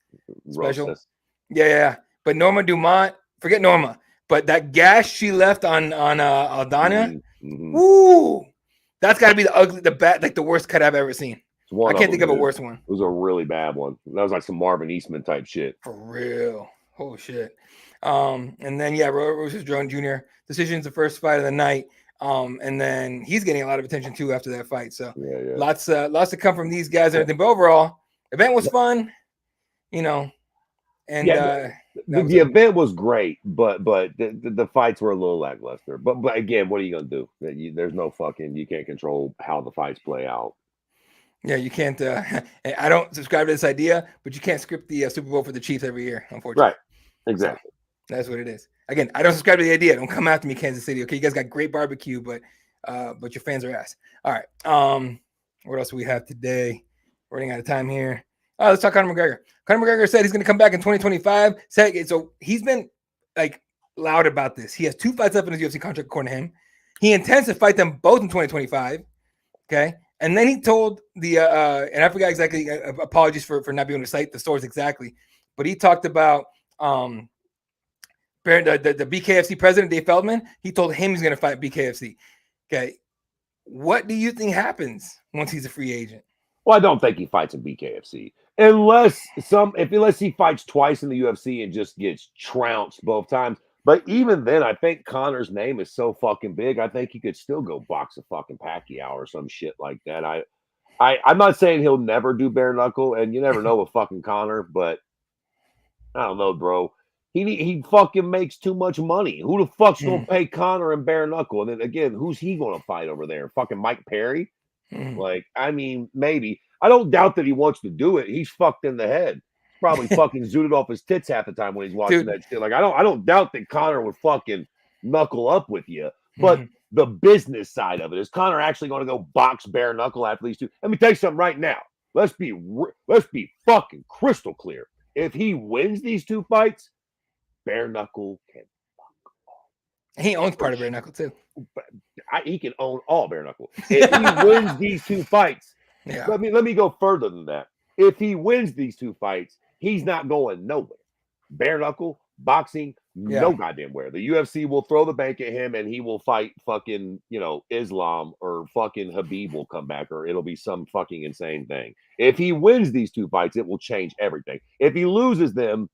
special. Rosas. Yeah. But Norma Dumont, forget Norma, but that gash she left on Aldana, woo, that's got to be the worst cut I've ever seen. It's one I can't of think them, of a dude. worse one. It was a really bad one. That was like some Marvin Eastman type shit. For real. Oh shit. And then yeah, Roy versus Jones Jr. Decision's the first fight of the night. And then he's getting a lot of attention too after that fight. So Yeah. lots to come from these guys and everything. But overall, event was fun, you know. And yeah, the event was great, but the fights were a little lackluster. But again, what are you gonna do? There's no fucking, you can't control how the fights play out. yeah, you can't. I don't subscribe to this idea, but you can't script the Super Bowl for the Chiefs every year, unfortunately. Right. Exactly. So, that's what it is. Again, I don't subscribe to the idea. Don't come after me, Kansas City. Okay, you guys got great barbecue, but your fans are ass. All right. What else do we have today? Running out of time here. Let's talk Conor McGregor. Conor McGregor said he's going to come back in 2025. So he's been like loud about this. He has 2 fights up in his UFC contract, according to him. He intends to fight them both in 2025. Okay. And then he told the and I forgot exactly. Apologies for not being able to cite the source exactly, but he talked about the BKFC president Dave Feldman. He told him he's going to fight BKFC. Okay, what do you think happens once he's a free agent? Well, I don't think he fights in BKFC unless he fights twice in the UFC and just gets trounced both times. But even then, I think Conor's name is so fucking big. I think he could still go box a fucking Pacquiao or some shit like that. I'm not saying he'll never do bare knuckle, and you never know with fucking Conor, but I don't know, bro. He fucking makes too much money. Who the fuck's gonna pay Conor and bare knuckle? And then again, who's he gonna fight over there? Fucking Mike Perry? Like, I mean, maybe. I don't doubt that he wants to do it. He's fucked in the head. Probably fucking zooted off his tits half the time when he's watching that shit. Like, I don't doubt that Conor would fucking knuckle up with you. But the business side of it, is Conor actually going to go box bare knuckle after these two? Let me tell you something right now. Let's be fucking crystal clear. If he wins these 2 fights, bare knuckle can fuck off. He owns part of bare knuckle too. He can own all bare knuckle. If he wins these 2 fights, let me go further than that. If he wins these 2 fights, he's not going nowhere. Bare knuckle, boxing, no goddamn where. The UFC will throw the bank at him and he will fight fucking, Islam, or fucking Habib will come back, or it'll be some fucking insane thing. If he wins these 2 fights, it will change everything. If he loses them,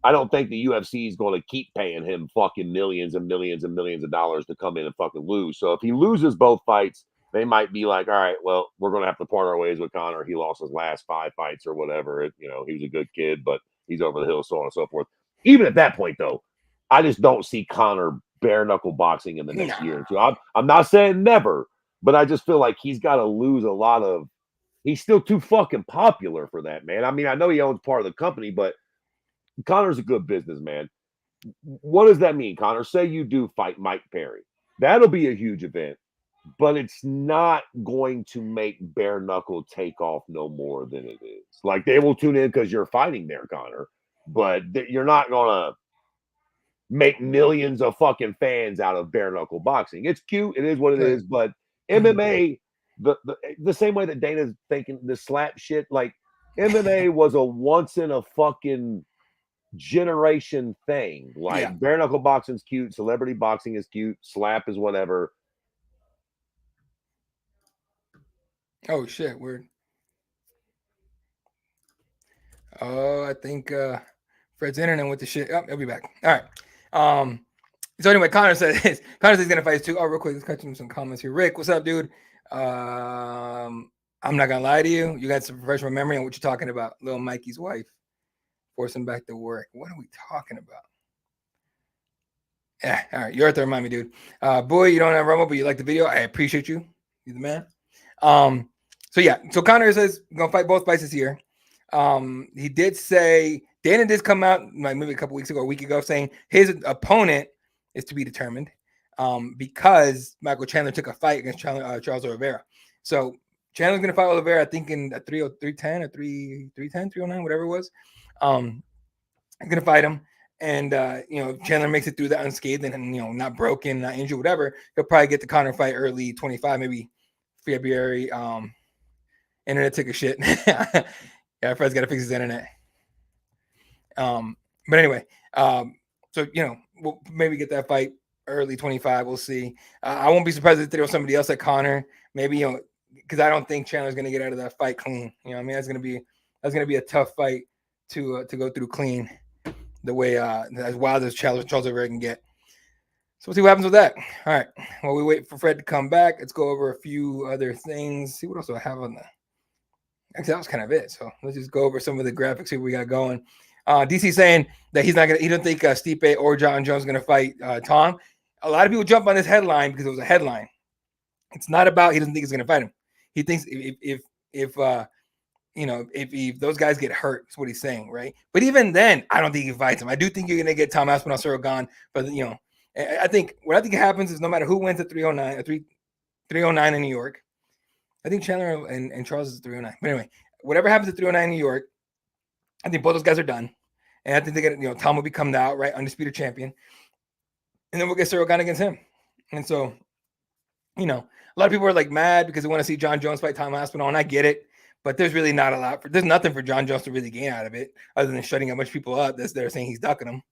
I don't think the UFC is going to keep paying him fucking millions and millions and millions of dollars to come in and fucking lose. So if he loses both fights, they might be like, all right, well, we're going to have to part our ways with Conor. He lost his last 5 fights or whatever. He was a good kid, but he's over the hill, so on and so forth. Even at that point, though, I just don't see Conor bare knuckle boxing in the next year or two. I'm not saying never, but I just feel like he's got to lose a lot of. He's still too fucking popular for that, man. I mean, I know he owns part of the company, but Conor's a good businessman. What does that mean, Conor? Say you do fight Mike Perry. That'll be a huge event, but it's not going to make bare knuckle take off no more than it is. Like, they will tune in because you're fighting there, Conor, but you're not going to make millions of fucking fans out of bare knuckle boxing. It's cute. It is what it is. But MMA, the same way that Dana's thinking the slap shit, like, MMA was a once in a fucking generation thing. Like, bare knuckle boxing's cute, celebrity boxing is cute, slap is whatever. Oh shit, weird. Oh, I think Fred's internet went to shit. Oh, he'll be back. All right. So anyway, Conor says he's gonna fight too. Oh, real quick, let's catch him some comments here. Rick, what's up, dude? I'm not gonna lie to you. You got some professional memory on what you're talking about. Little Mikey's wife. Force him back to work. What are we talking about? Yeah, all right. You're at to remind me, dude. Boy, you don't have Rumble, but you like the video. I appreciate you. You're the man. So Conor says he's gonna fight both fights this year. He did say Dana did come out like maybe a couple weeks ago, a week ago, saying his opponent is to be determined because Michael Chandler took a fight against Charles Oliveira. So Chandler's gonna fight Oliveira, I think in 310 or 310, 309, whatever it was. I'm gonna fight him, and Chandler makes it through that unscathed and not broken, not injured, whatever. He'll probably get the Conor fight early 25, maybe February. Internet took a shit. Yeah, Fred's got to fix his internet. But anyway, so we'll maybe get that fight early 25. We'll see. I won't be surprised if they throw somebody else at Conor. Maybe because I don't think Chandler's gonna get out of that fight clean. You know what I mean? That's gonna be a tough fight to go through clean, the way as wild as Charles Oliveira can get. So we'll see what happens with that. All right. While we wait for Fred to come back, let's go over a few other things. See what else do I have on the. Actually, that was kind of it. So let's just go over some of the graphics here we got going. DC saying that he don't think Stipe or John Jones is gonna fight Tom. A lot of people jump on this headline because it was a headline. It's not about he doesn't think he's gonna fight him. He thinks if those guys get hurt, is what he's saying, right? But even then, I don't think he fights him. I do think you're gonna get Tom Aspinall, Cyril Gane, but I think what happens is no matter who wins at 309 in New York, I think Chandler and Charles is 309. But anyway, whatever happens at 309 in New York, I think both those guys are done, and I think they get Tom will become the outright undisputed champion, and then we'll get Cyril Gane against him, and so a lot of people are like mad because they want to see John Jones fight Tom Aspinall, and I get it. But there's really not a lot. There's nothing for John Jones to really gain out of it other than shutting a bunch of people up. They're saying he's ducking them.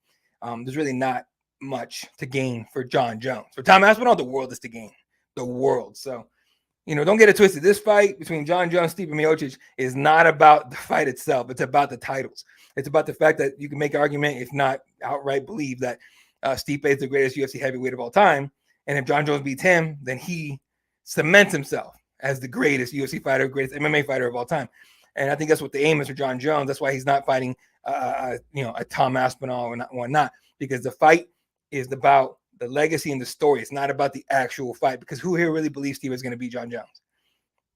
There's really not much to gain for John Jones. For Tom Aspinall, the world is to gain. The world. So, don't get it twisted. This fight between John Jones and Stipe Miocic is not about the fight itself. It's about the titles. It's about the fact that you can make an argument, if not outright believe, that Stipe is the greatest UFC heavyweight of all time. And if John Jones beats him, then he cements himself as the greatest UFC fighter, greatest MMA fighter of all time. And I think that's what the aim is for John Jones. That's why he's not fighting, a Tom Aspinall or whatnot, because the fight is about the legacy and the story. It's not about the actual fight, because who here really believes Steve is going to beat John Jones?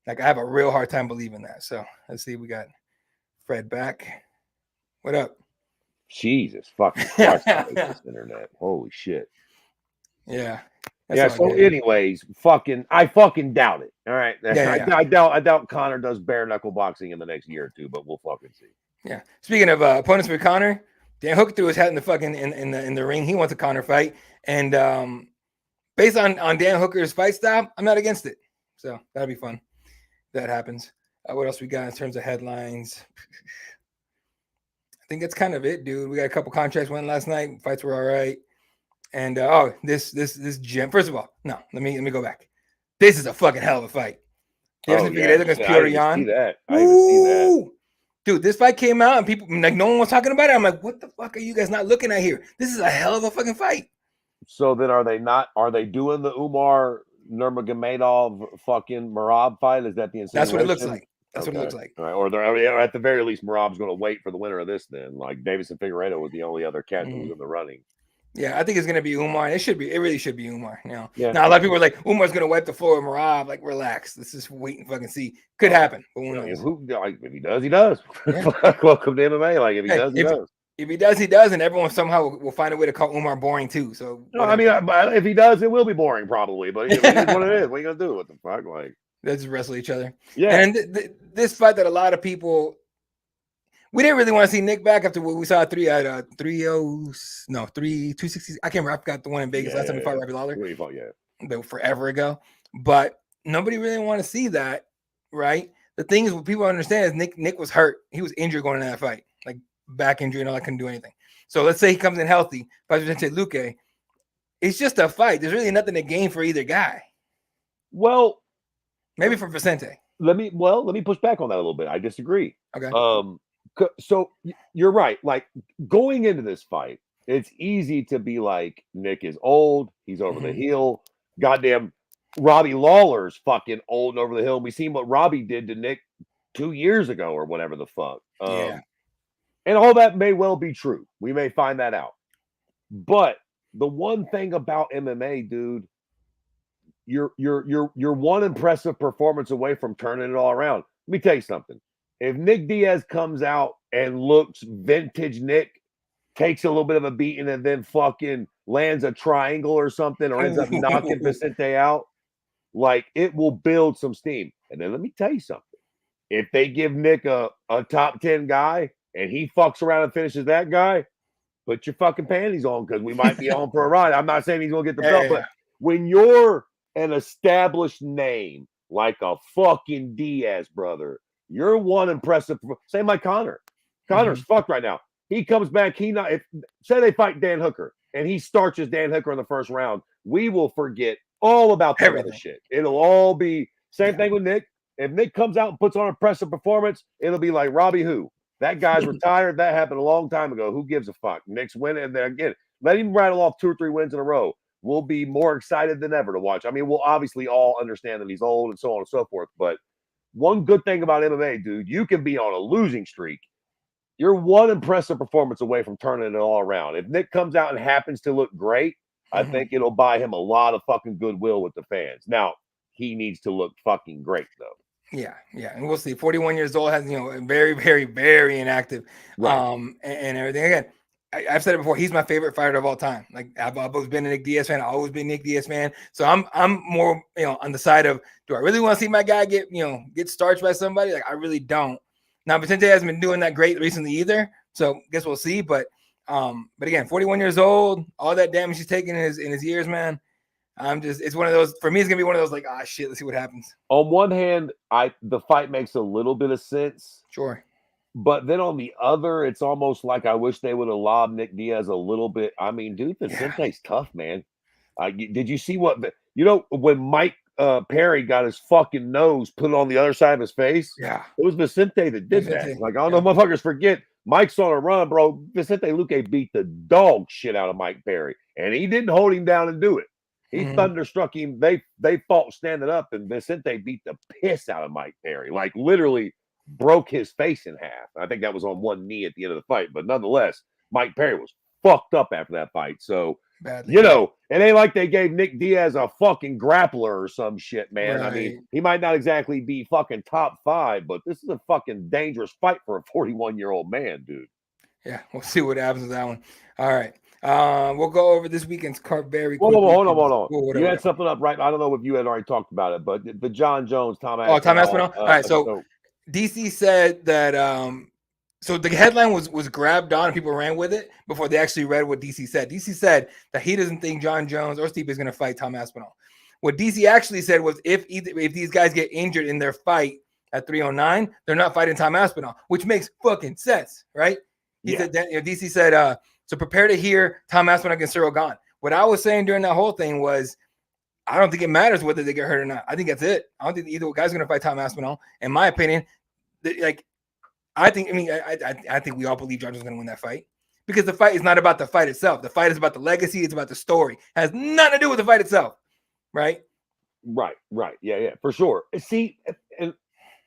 Like, I have a real hard time believing that. So let's see. We got Fred back. What up? Jesus fucking Christ, this internet. Holy shit. Yeah. So anyways, I fucking doubt it. All right. Yeah. I doubt Conor does bare knuckle boxing in the next year or two, but we'll fucking see. Yeah. Speaking of opponents for Conor, Dan Hooker threw his hat in the fucking in the ring. He wants a Conor fight. And based on Dan Hooker's fight style, I'm not against it. So that'll be fun. That happens. What else we got in terms of headlines? I think that's kind of it, dude. We got a couple contracts went last night. Fights were all right. And this gym. First of all, no, let me go back. This is a fucking hell of a fight. Against Petr Yan. I didn't see that. Dude, this fight came out and people no one was talking about it. I'm like, what the fuck are you guys not looking at here? This is a hell of a fucking fight. So then are they doing the Umar Nurmagomedov fucking Merab fight? Is that the insinuation? That's what it looks like. That's what it looks like. All right. Or at the very least, Merab's going to wait for the winner of this then. Like, Davison Figueiredo was the only other cat who was in the running. Yeah, I think it's gonna be Umar. It really should be Umar. Now a lot of people are like, Umar's gonna wipe the floor with Merab. Like, relax. Let's just wait and fucking see. Could happen. But if he does, he does. Yeah. Welcome to MMA. Like, if he does, he does. If he does, he does, and everyone somehow will find a way to call Umar boring too. So if he does, it will be boring probably. But it is what it is. What are you gonna do? What the fuck? Like, let's just wrestle each other. Yeah. And this fight that a lot of people. We didn't really want to see Nick back after what we saw 260. I can't remember. I forgot the one in Vegas last time we fought Robbie Lawler. But forever ago. But nobody really want to see that, right? The thing is, what people understand is Nick was hurt. He was injured going into that fight, like back injury and all that, couldn't do anything. So let's say he comes in healthy. Luque, it's just a fight. There's really nothing to gain for either guy. Well, maybe for Vicente. Let me push back on that a little bit. I disagree. Okay. So you're right. Like, going into this fight, it's easy to be like, Nick is old. He's over the hill. Goddamn, Robbie Lawler's fucking old and over the hill. We seen what Robbie did to Nick 2 years ago or whatever the fuck. And all that may well be true. We may find that out. But the one thing about MMA, dude, you're one impressive performance away from turning it all around. Let me tell you something. If Nick Diaz comes out and looks vintage Nick, takes a little bit of a beating and then fucking lands a triangle or something, or ends up knocking Vicente out, like, it will build some steam. And then let me tell you something. If they give Nick a top 10 guy and he fucks around and finishes that guy, put your fucking panties on, because we might be on for a ride. I'm not saying he's going to get the belt, but when you're an established name like a fucking Diaz, brother, you're one impressive. Same like Conor. Conor's fucked right now. He comes back. Say they fight Dan Hooker and he starches Dan Hooker in the first round, we will forget all about that other shit. It'll all be Same thing with Nick. If Nick comes out and puts on an impressive performance, it'll be like Robbie who. That guy's retired. That happened a long time ago. Who gives a fuck? Nick's winning. And then again, let him rattle off 2 or 3 wins in a row. We'll be more excited than ever to watch. I mean, we'll obviously all understand that he's old and so on and so forth. But one good thing about MMA, dude, you can be on a losing streak. You're one impressive performance away from turning it all around. If Nick comes out and happens to look great, I think it'll buy him a lot of fucking goodwill with the fans. Now, he needs to look fucking great, though. Yeah, and we'll see. 41 years old, has very, very, very inactive, right. and everything. Again, I've said it before. He's my favorite fighter of all time. Like I've always been a Nick Diaz fan. I've always been a Nick Diaz fan. So I'm more on the side of, do I really want to see my guy get starched by somebody? Like I really don't. Now Vicente hasn't been doing that great recently either. So guess we'll see. But again, 41 years old, all that damage he's taken in his years, man. It's one of those, for me, it's gonna be one of those like, shit, let's see what happens. On one hand, the fight makes a little bit of sense. Sure. But then on the other, it's almost like I wish they would have lobbed Nick Diaz a little bit. I mean, dude, Vicente's tough, man. Did you see when Mike Perry got his fucking nose put on the other side of his face? Yeah. It was Vicente that did that. Like, I don't know, motherfuckers forget. Mike's on a run, bro. Vicente Luque beat the dog shit out of Mike Perry. And he didn't hold him down and do it. He thunderstruck him. They fought standing up, and Vicente beat the piss out of Mike Perry. Like, literally broke his face in half. I think that was on one knee at the end of the fight. But nonetheless, Mike Perry was fucked up after that fight. So, badly. It ain't like they gave Nick Diaz a fucking grappler or some shit, man. Right. I mean, he might not exactly be fucking top 5, but this is a fucking dangerous fight for a 41-year-old man, dude. Yeah, we'll see what happens with that one. All right. We'll go over this weekend's card very quickly. Hold on. You had something up, right? I don't know if you had already talked about it, but the John Jones, Tom Aspinall. Oh, Tom Aspinall? All right, so DC said that so the headline was grabbed on and people ran with it before they actually read what DC said. DC said that he doesn't think John Jones or Stipe is going to fight Tom Aspinall. What DC actually said was if these guys get injured in their fight at 309, they're not fighting Tom Aspinall, which makes fucking sense, right? He said that, DC said, so prepare to hear Tom Aspinall against Cyril Gane. What I was saying during that whole thing was, I don't think it matters whether they get hurt or not. I think that's it. I don't think either guy's going to fight Tom Aspinall. In my opinion, I think we all believe John Jones is going to win that fight because the fight is not about the fight itself. The fight is about the legacy. It's about the story. It has nothing to do with the fight itself, right? Right. Yeah, for sure. See, and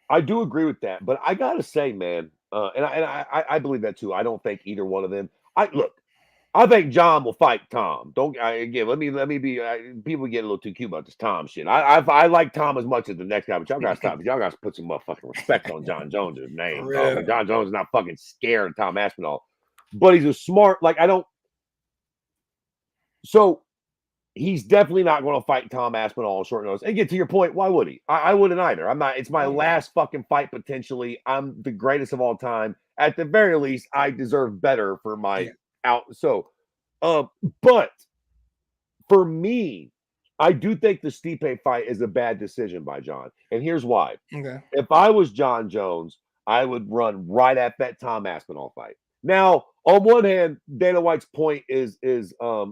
I do agree with that, but I gotta say, man, and I believe that too. I don't think either one of them. I think John will fight Tom. Let me be. People get a little too cute about this Tom shit. I like Tom as much as the next guy, but y'all gotta stop. Y'all gotta put some motherfucking respect on John Jones' name. John Jones is not fucking scared of Tom Aspinall, but he's a smart. So he's definitely not going to fight Tom Aspinall on short notice. And get to your point, why would he? I wouldn't either. I'm not. It's my last fucking fight potentially. I'm the greatest of all time. At the very least, I deserve better for my out. So, but for me, I do think the Stipe fight is a bad decision by John, and here's why. Okay. If I was John Jones, I would run right at that Tom Aspinall fight. Now, on one hand, Dana White's point is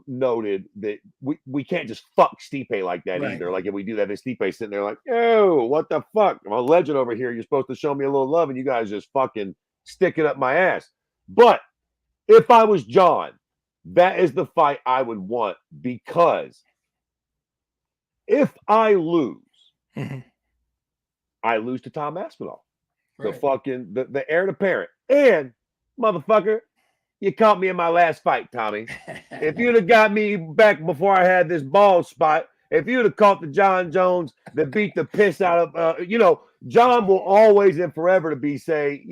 noted that we can't just fuck Stipe like that either. Like if we do that, then Stipe's sitting there like, yo, what the fuck? I'm a legend over here. You're supposed to show me a little love, and you guys just fucking stick it up my ass. But if I was John, that is the fight I would want, because if I lose, I lose to Tom Aspinall, the heir to parent. And motherfucker, you caught me in my last fight, Tommy. If you'd have got me back before I had this bald spot, if you'd have caught the John Jones that beat the piss out of, John will always and forever to be say,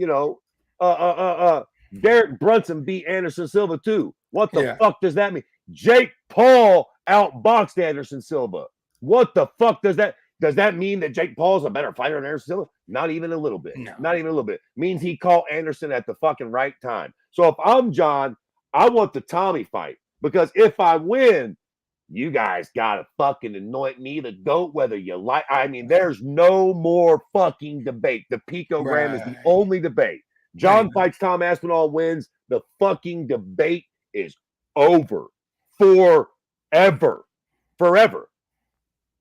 Derek Brunson beat Anderson Silva too. What the fuck does that mean? Jake Paul outboxed Anderson Silva. What the fuck does that? Does that mean that Jake Paul's a better fighter than Anderson Silva? Not even a little bit. No. Not even a little bit. Means he caught Anderson at the fucking right time. So if I'm John, I want the Tommy fight, because if I win, you guys gotta fucking anoint me the GOAT, whether you like. I mean, there's no more fucking debate. The picogram is the only debate. John fights Tom Aspinall, wins. The fucking debate is over forever.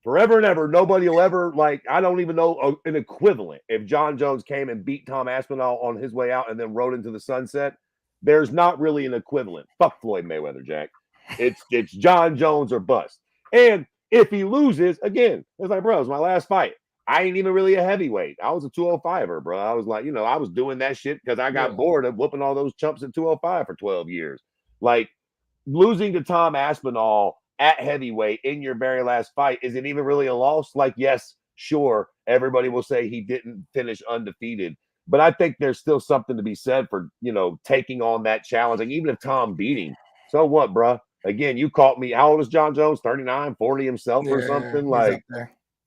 Forever and ever, nobody will ever, like, I don't even know an equivalent. If John Jones came and beat Tom Aspinall on his way out and then rode into the sunset, there's not really an equivalent. Fuck Floyd Mayweather, Jack. It's John Jones or bust. And if he loses, again, it's like, bro, it's my last fight. I ain't even really a heavyweight. I was a 205er, bro. I was like, I was doing that shit because I got bored of whooping all those chumps at 205 for 12 years. Like, losing to Tom Aspinall at heavyweight in your very last fight, is it even really a loss? Like, yes, sure, everybody will say he didn't finish undefeated, but I think there's still something to be said for, taking on that challenge. Like, even if Tom beat him, so what, bro? Again, you caught me. How old is John Jones? 39, 40 himself or something? Like,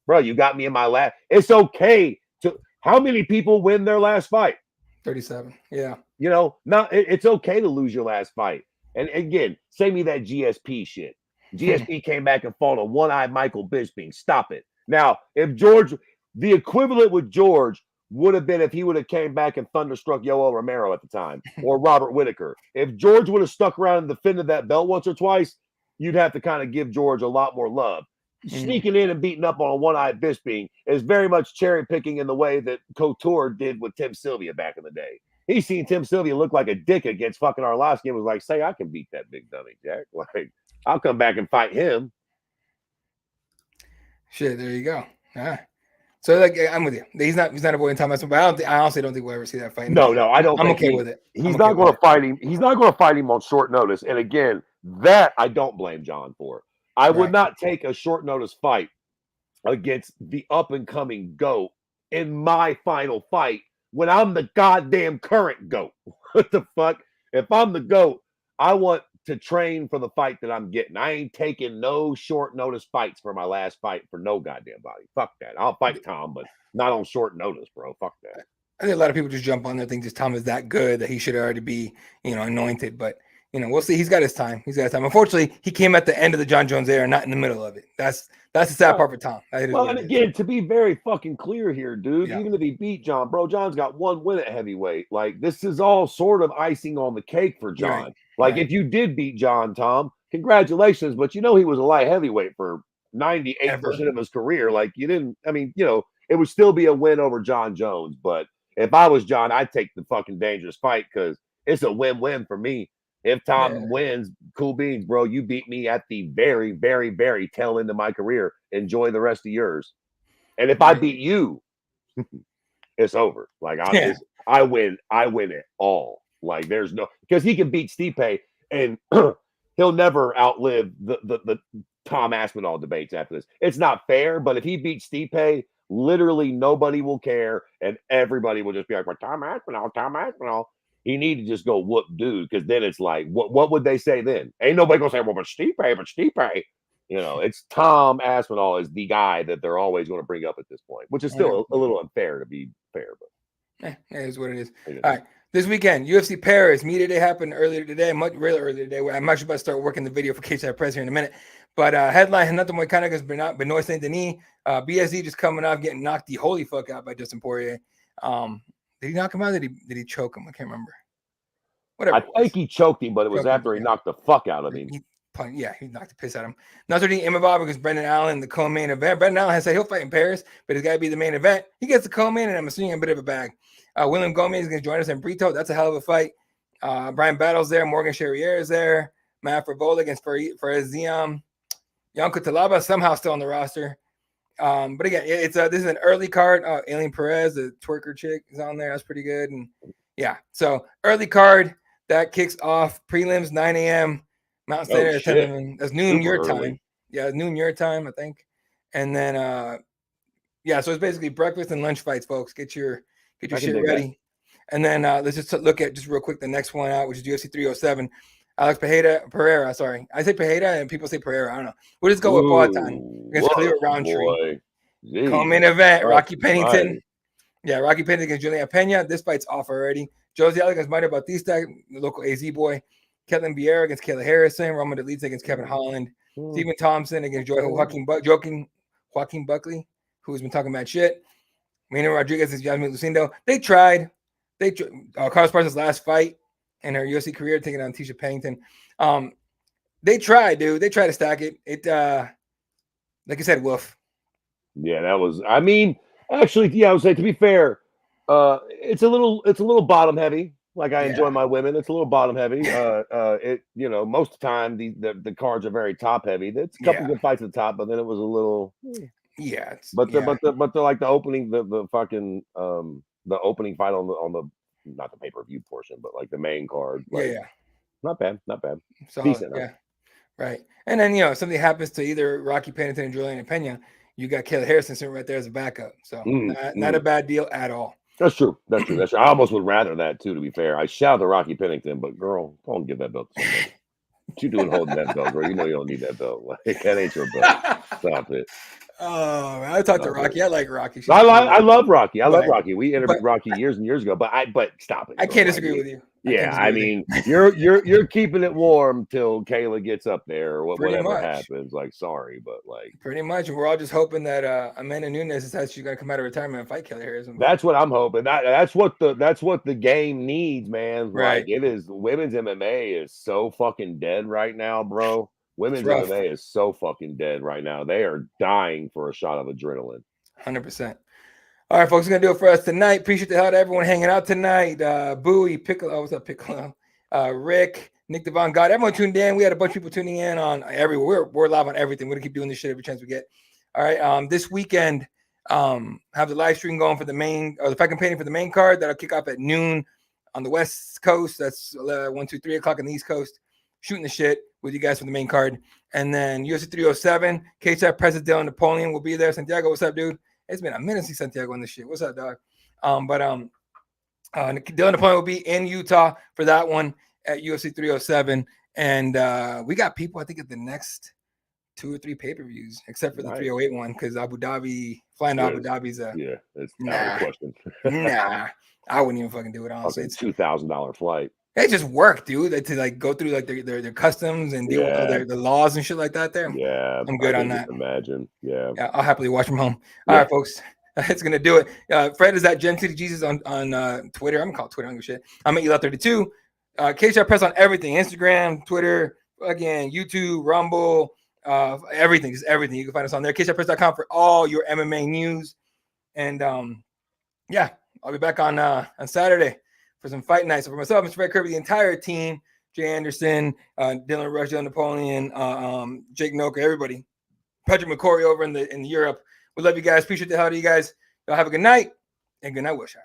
bro, you got me in my last. It's okay to. How many people win their last fight? 37. Yeah. It's okay to lose your last fight. And again, say me that GSP shit. GSP came back and fought a one-eyed Michael Bisping. Stop it. Now, if George, the equivalent with George would have been if he would have came back and thunderstruck Yoel Romero at the time, or Robert Whitaker. If George would have stuck around and defended that belt once or twice, you'd have to kind of give George a lot more love. Sneaking in and beating up on a one-eyed Bisping is very much cherry picking in the way that Couture did with Tim Sylvia back in the day. He seen Tim Sylvia look like a dick against fucking Arlovsky and was like, say, I can beat that big dummy, Jack. Like, I'll come back and fight him. Shit, there you go. So, like, I'm with you. He's not avoiding Tom Aspinall, but I honestly don't think we'll ever see that fight. No, I don't. I'm okay with it. He's not going to fight him. He's not going to fight him on short notice. And again, that I don't blame John for. I would not take a short notice fight against the up and coming GOAT in my final fight when I'm the goddamn current GOAT. What the fuck? If I'm the GOAT, I want to train for the fight that I'm getting. I ain't taking no short notice fights for my last fight for no goddamn body. Fuck that. I'll fight Tom, but not on short notice, bro. Fuck that. I think a lot of people just jump on there, think just Tom is that good that he should already be, anointed. But we'll see. He's got his time. Unfortunately, he came at the end of the John Jones era, not in the middle of it. That's the sad part for Tom. Well, and again, to be very fucking clear here, dude, even if he beat John, bro, John's got one win at heavyweight. Like, this is all sort of icing on the cake for John. Right. Like, if you did beat John, Tom, congratulations. But he was a light heavyweight for 98% of his career. Like, you didn't, it would still be a win over John Jones. But if I was John, I'd take the fucking dangerous fight because it's a win-win for me. If Tom wins, cool beans, bro. You beat me at the very, very, very tail end of my career. Enjoy the rest of yours. And if I beat you, it's over. Like, I win it all. Like, there's no, because he can beat Stipe and he'll never outlive the Tom Aspinall debates after this. It's not fair, but if he beats Stipe, literally nobody will care and everybody will just be like, well, Tom Aspinall. He need to just go whoop dude, because then it's like, what would they say then? Ain't nobody gonna say, well, but Stipe. It's Tom Aspinall is the guy that they're always going to bring up at this point, which is still a little unfair to be fair, but it is what it is. All right. This weekend, UFC Paris, media day happened earlier today, really earlier today. I'm actually about to start working the video for Cage Press here in a minute. But headline, Renato Moicano Benoit Saint Denis. BSE just coming off getting knocked the holy fuck out by Dustin Poirier. Did he knock him out? Did he choke him? I can't remember. Whatever. I think he choked him, but it was after he knocked the fuck out of him. He knocked the piss out of him. Nasruddin Imavov against Brendan Allen, the co-main event. Brendan Allen has said he'll fight in Paris, but it's got to be the main event. He gets the co-main, and I'm assuming a bit of a bag. William Gomez is going to join us in Brito. That's a hell of a fight. Brian Battle's there. Morgan Charrier is there. Matt Favola against Fares Ziam. Yanko Talaba somehow still on the roster. But again, this is an early card. Alien Perez, the twerker chick, is on there. That's pretty good. And yeah, so early card that kicks off prelims 9 a.m. Mountain Standard. 10 a.m. That's noon your time. Yeah, noon your time, I think. And then so it's basically breakfast and lunch fights, folks. Get your shit ready. That. And then let's just look at just real quick the next one out, which is UFC 307. Alex Pereira. Sorry, I say Pereira and people say Pereira. I don't know. We'll just go with Palatine against Khalil Roundtree. Co-main event, Rocky Pennington. Right. Yeah, Rocky Pennington against Julian Pena. This fight's off already. Josie Allen against Mario Bautista, the local AZ boy. Kevin Vieira against Kayla Harrison. Roman Dolidze against Kevin Holland. Stephen Thompson against Joaquin Buckley, who's been talking about shit. Marina Rodriguez against Yasmin Lucindo. They tried. Carlos Parsons' last fight in her UFC career, taking on Tisha Pennington. They tried, dude. They tried to stack it. It, like I said, woof. Yeah, that was. I mean, actually, yeah, I would say to be fair, it's a little bottom heavy. Like I enjoy Yeah. my women. It's a little bottom heavy. Most of the time the cards are very top heavy. There's a couple Yeah. good fights at the top, but then it was a little. Yeah. But Yeah. the like the opening the fucking the opening fight on the not the pay-per-view portion, but like the main card, Yeah. like Yeah. not bad, not bad, Solid. decent. Yeah. Right. And then, something happens to either Rocky Pennington and Juliana Pena, you got Kayla Harrison sitting right there as a backup. So not a bad deal at all. That's true. That's true. That's true. I almost would rather that too. To be fair, I shout to Rocky Pennington, but girl, don't give that belt to somebody. What you doing holding that belt, girl? You know you don't need that belt. Like that ain't your belt. Stop it. Oh, man, I talked to Stop Rocky. it. I like Rocky. She's I love Rocky. I love but, Rocky. We but interviewed Rocky years and years ago. But stop it. I Girl. can't disagree with you. Yeah, I mean, you're keeping it warm till Kayla gets up there or Pretty whatever much. happens. Like, sorry, but like Pretty much. We're all just hoping that Amanda Nunes decides she's gonna come out of retirement and fight Kelly Harrison. that's what I'm hoping. That's what the game needs, man. Right. Like it is. Women's MMA is so fucking dead right now, bro. Women's rough. MMA is so fucking dead right now. They are dying for a shot of adrenaline. 100%. All right, folks, we're gonna do it for us tonight. Appreciate the hell of everyone hanging out tonight. Bowie, Piccolo, what's up, Piccolo? Rick, Nick Devon, God, everyone tuned in. We had a bunch of people tuning in on everywhere. We're live on everything. We're gonna keep doing this shit every chance we get. All right. This weekend, have the live stream going for the main or the fight campaigning for the main card. That'll kick off at noon on the West Coast. That's 1, 2, 3 o'clock on the East Coast. Shooting the shit with you guys for the main card. And then UFC 307, KSF President Dylan Napoleon will be there. Santiago, what's up, dude? It's been a minute to see Santiago on this shit. What's up, dog? Dylan Napoleon will be in Utah for that one at UFC 307. And we got people, I think, at the next 2 or 3 pay-per-views, except for the 308 one, because Abu Dhabi, flying to Abu Dhabi's it's not a question. Nah, I wouldn't even fucking do it, honestly. It's $2,000 flight. They just work, dude. To like go through like their customs and deal with all the laws and shit like that. There, I'm good on that. Imagine, yeah. I'll happily watch from home. All right, folks, that's gonna do it. Fred is at Gem City Jesus on Twitter. I'm gonna call it Twitter. I don't give a shit. I'm at Ela32. KSR Press on everything: Instagram, Twitter, again, YouTube, Rumble, everything, just everything. You can find us on there. KSRPress.com for all your MMA news. And I'll be back on Saturday for some fight nights. So for myself, Mr. Fred Kirby, the entire team, Jay Anderson, Dylan Rush, Dylan Napoleon, Jake Noka, everybody, Patrick McCory over in Europe. We love you guys. Appreciate the hell out of you guys. Y'all have a good night and good night, Wilshire.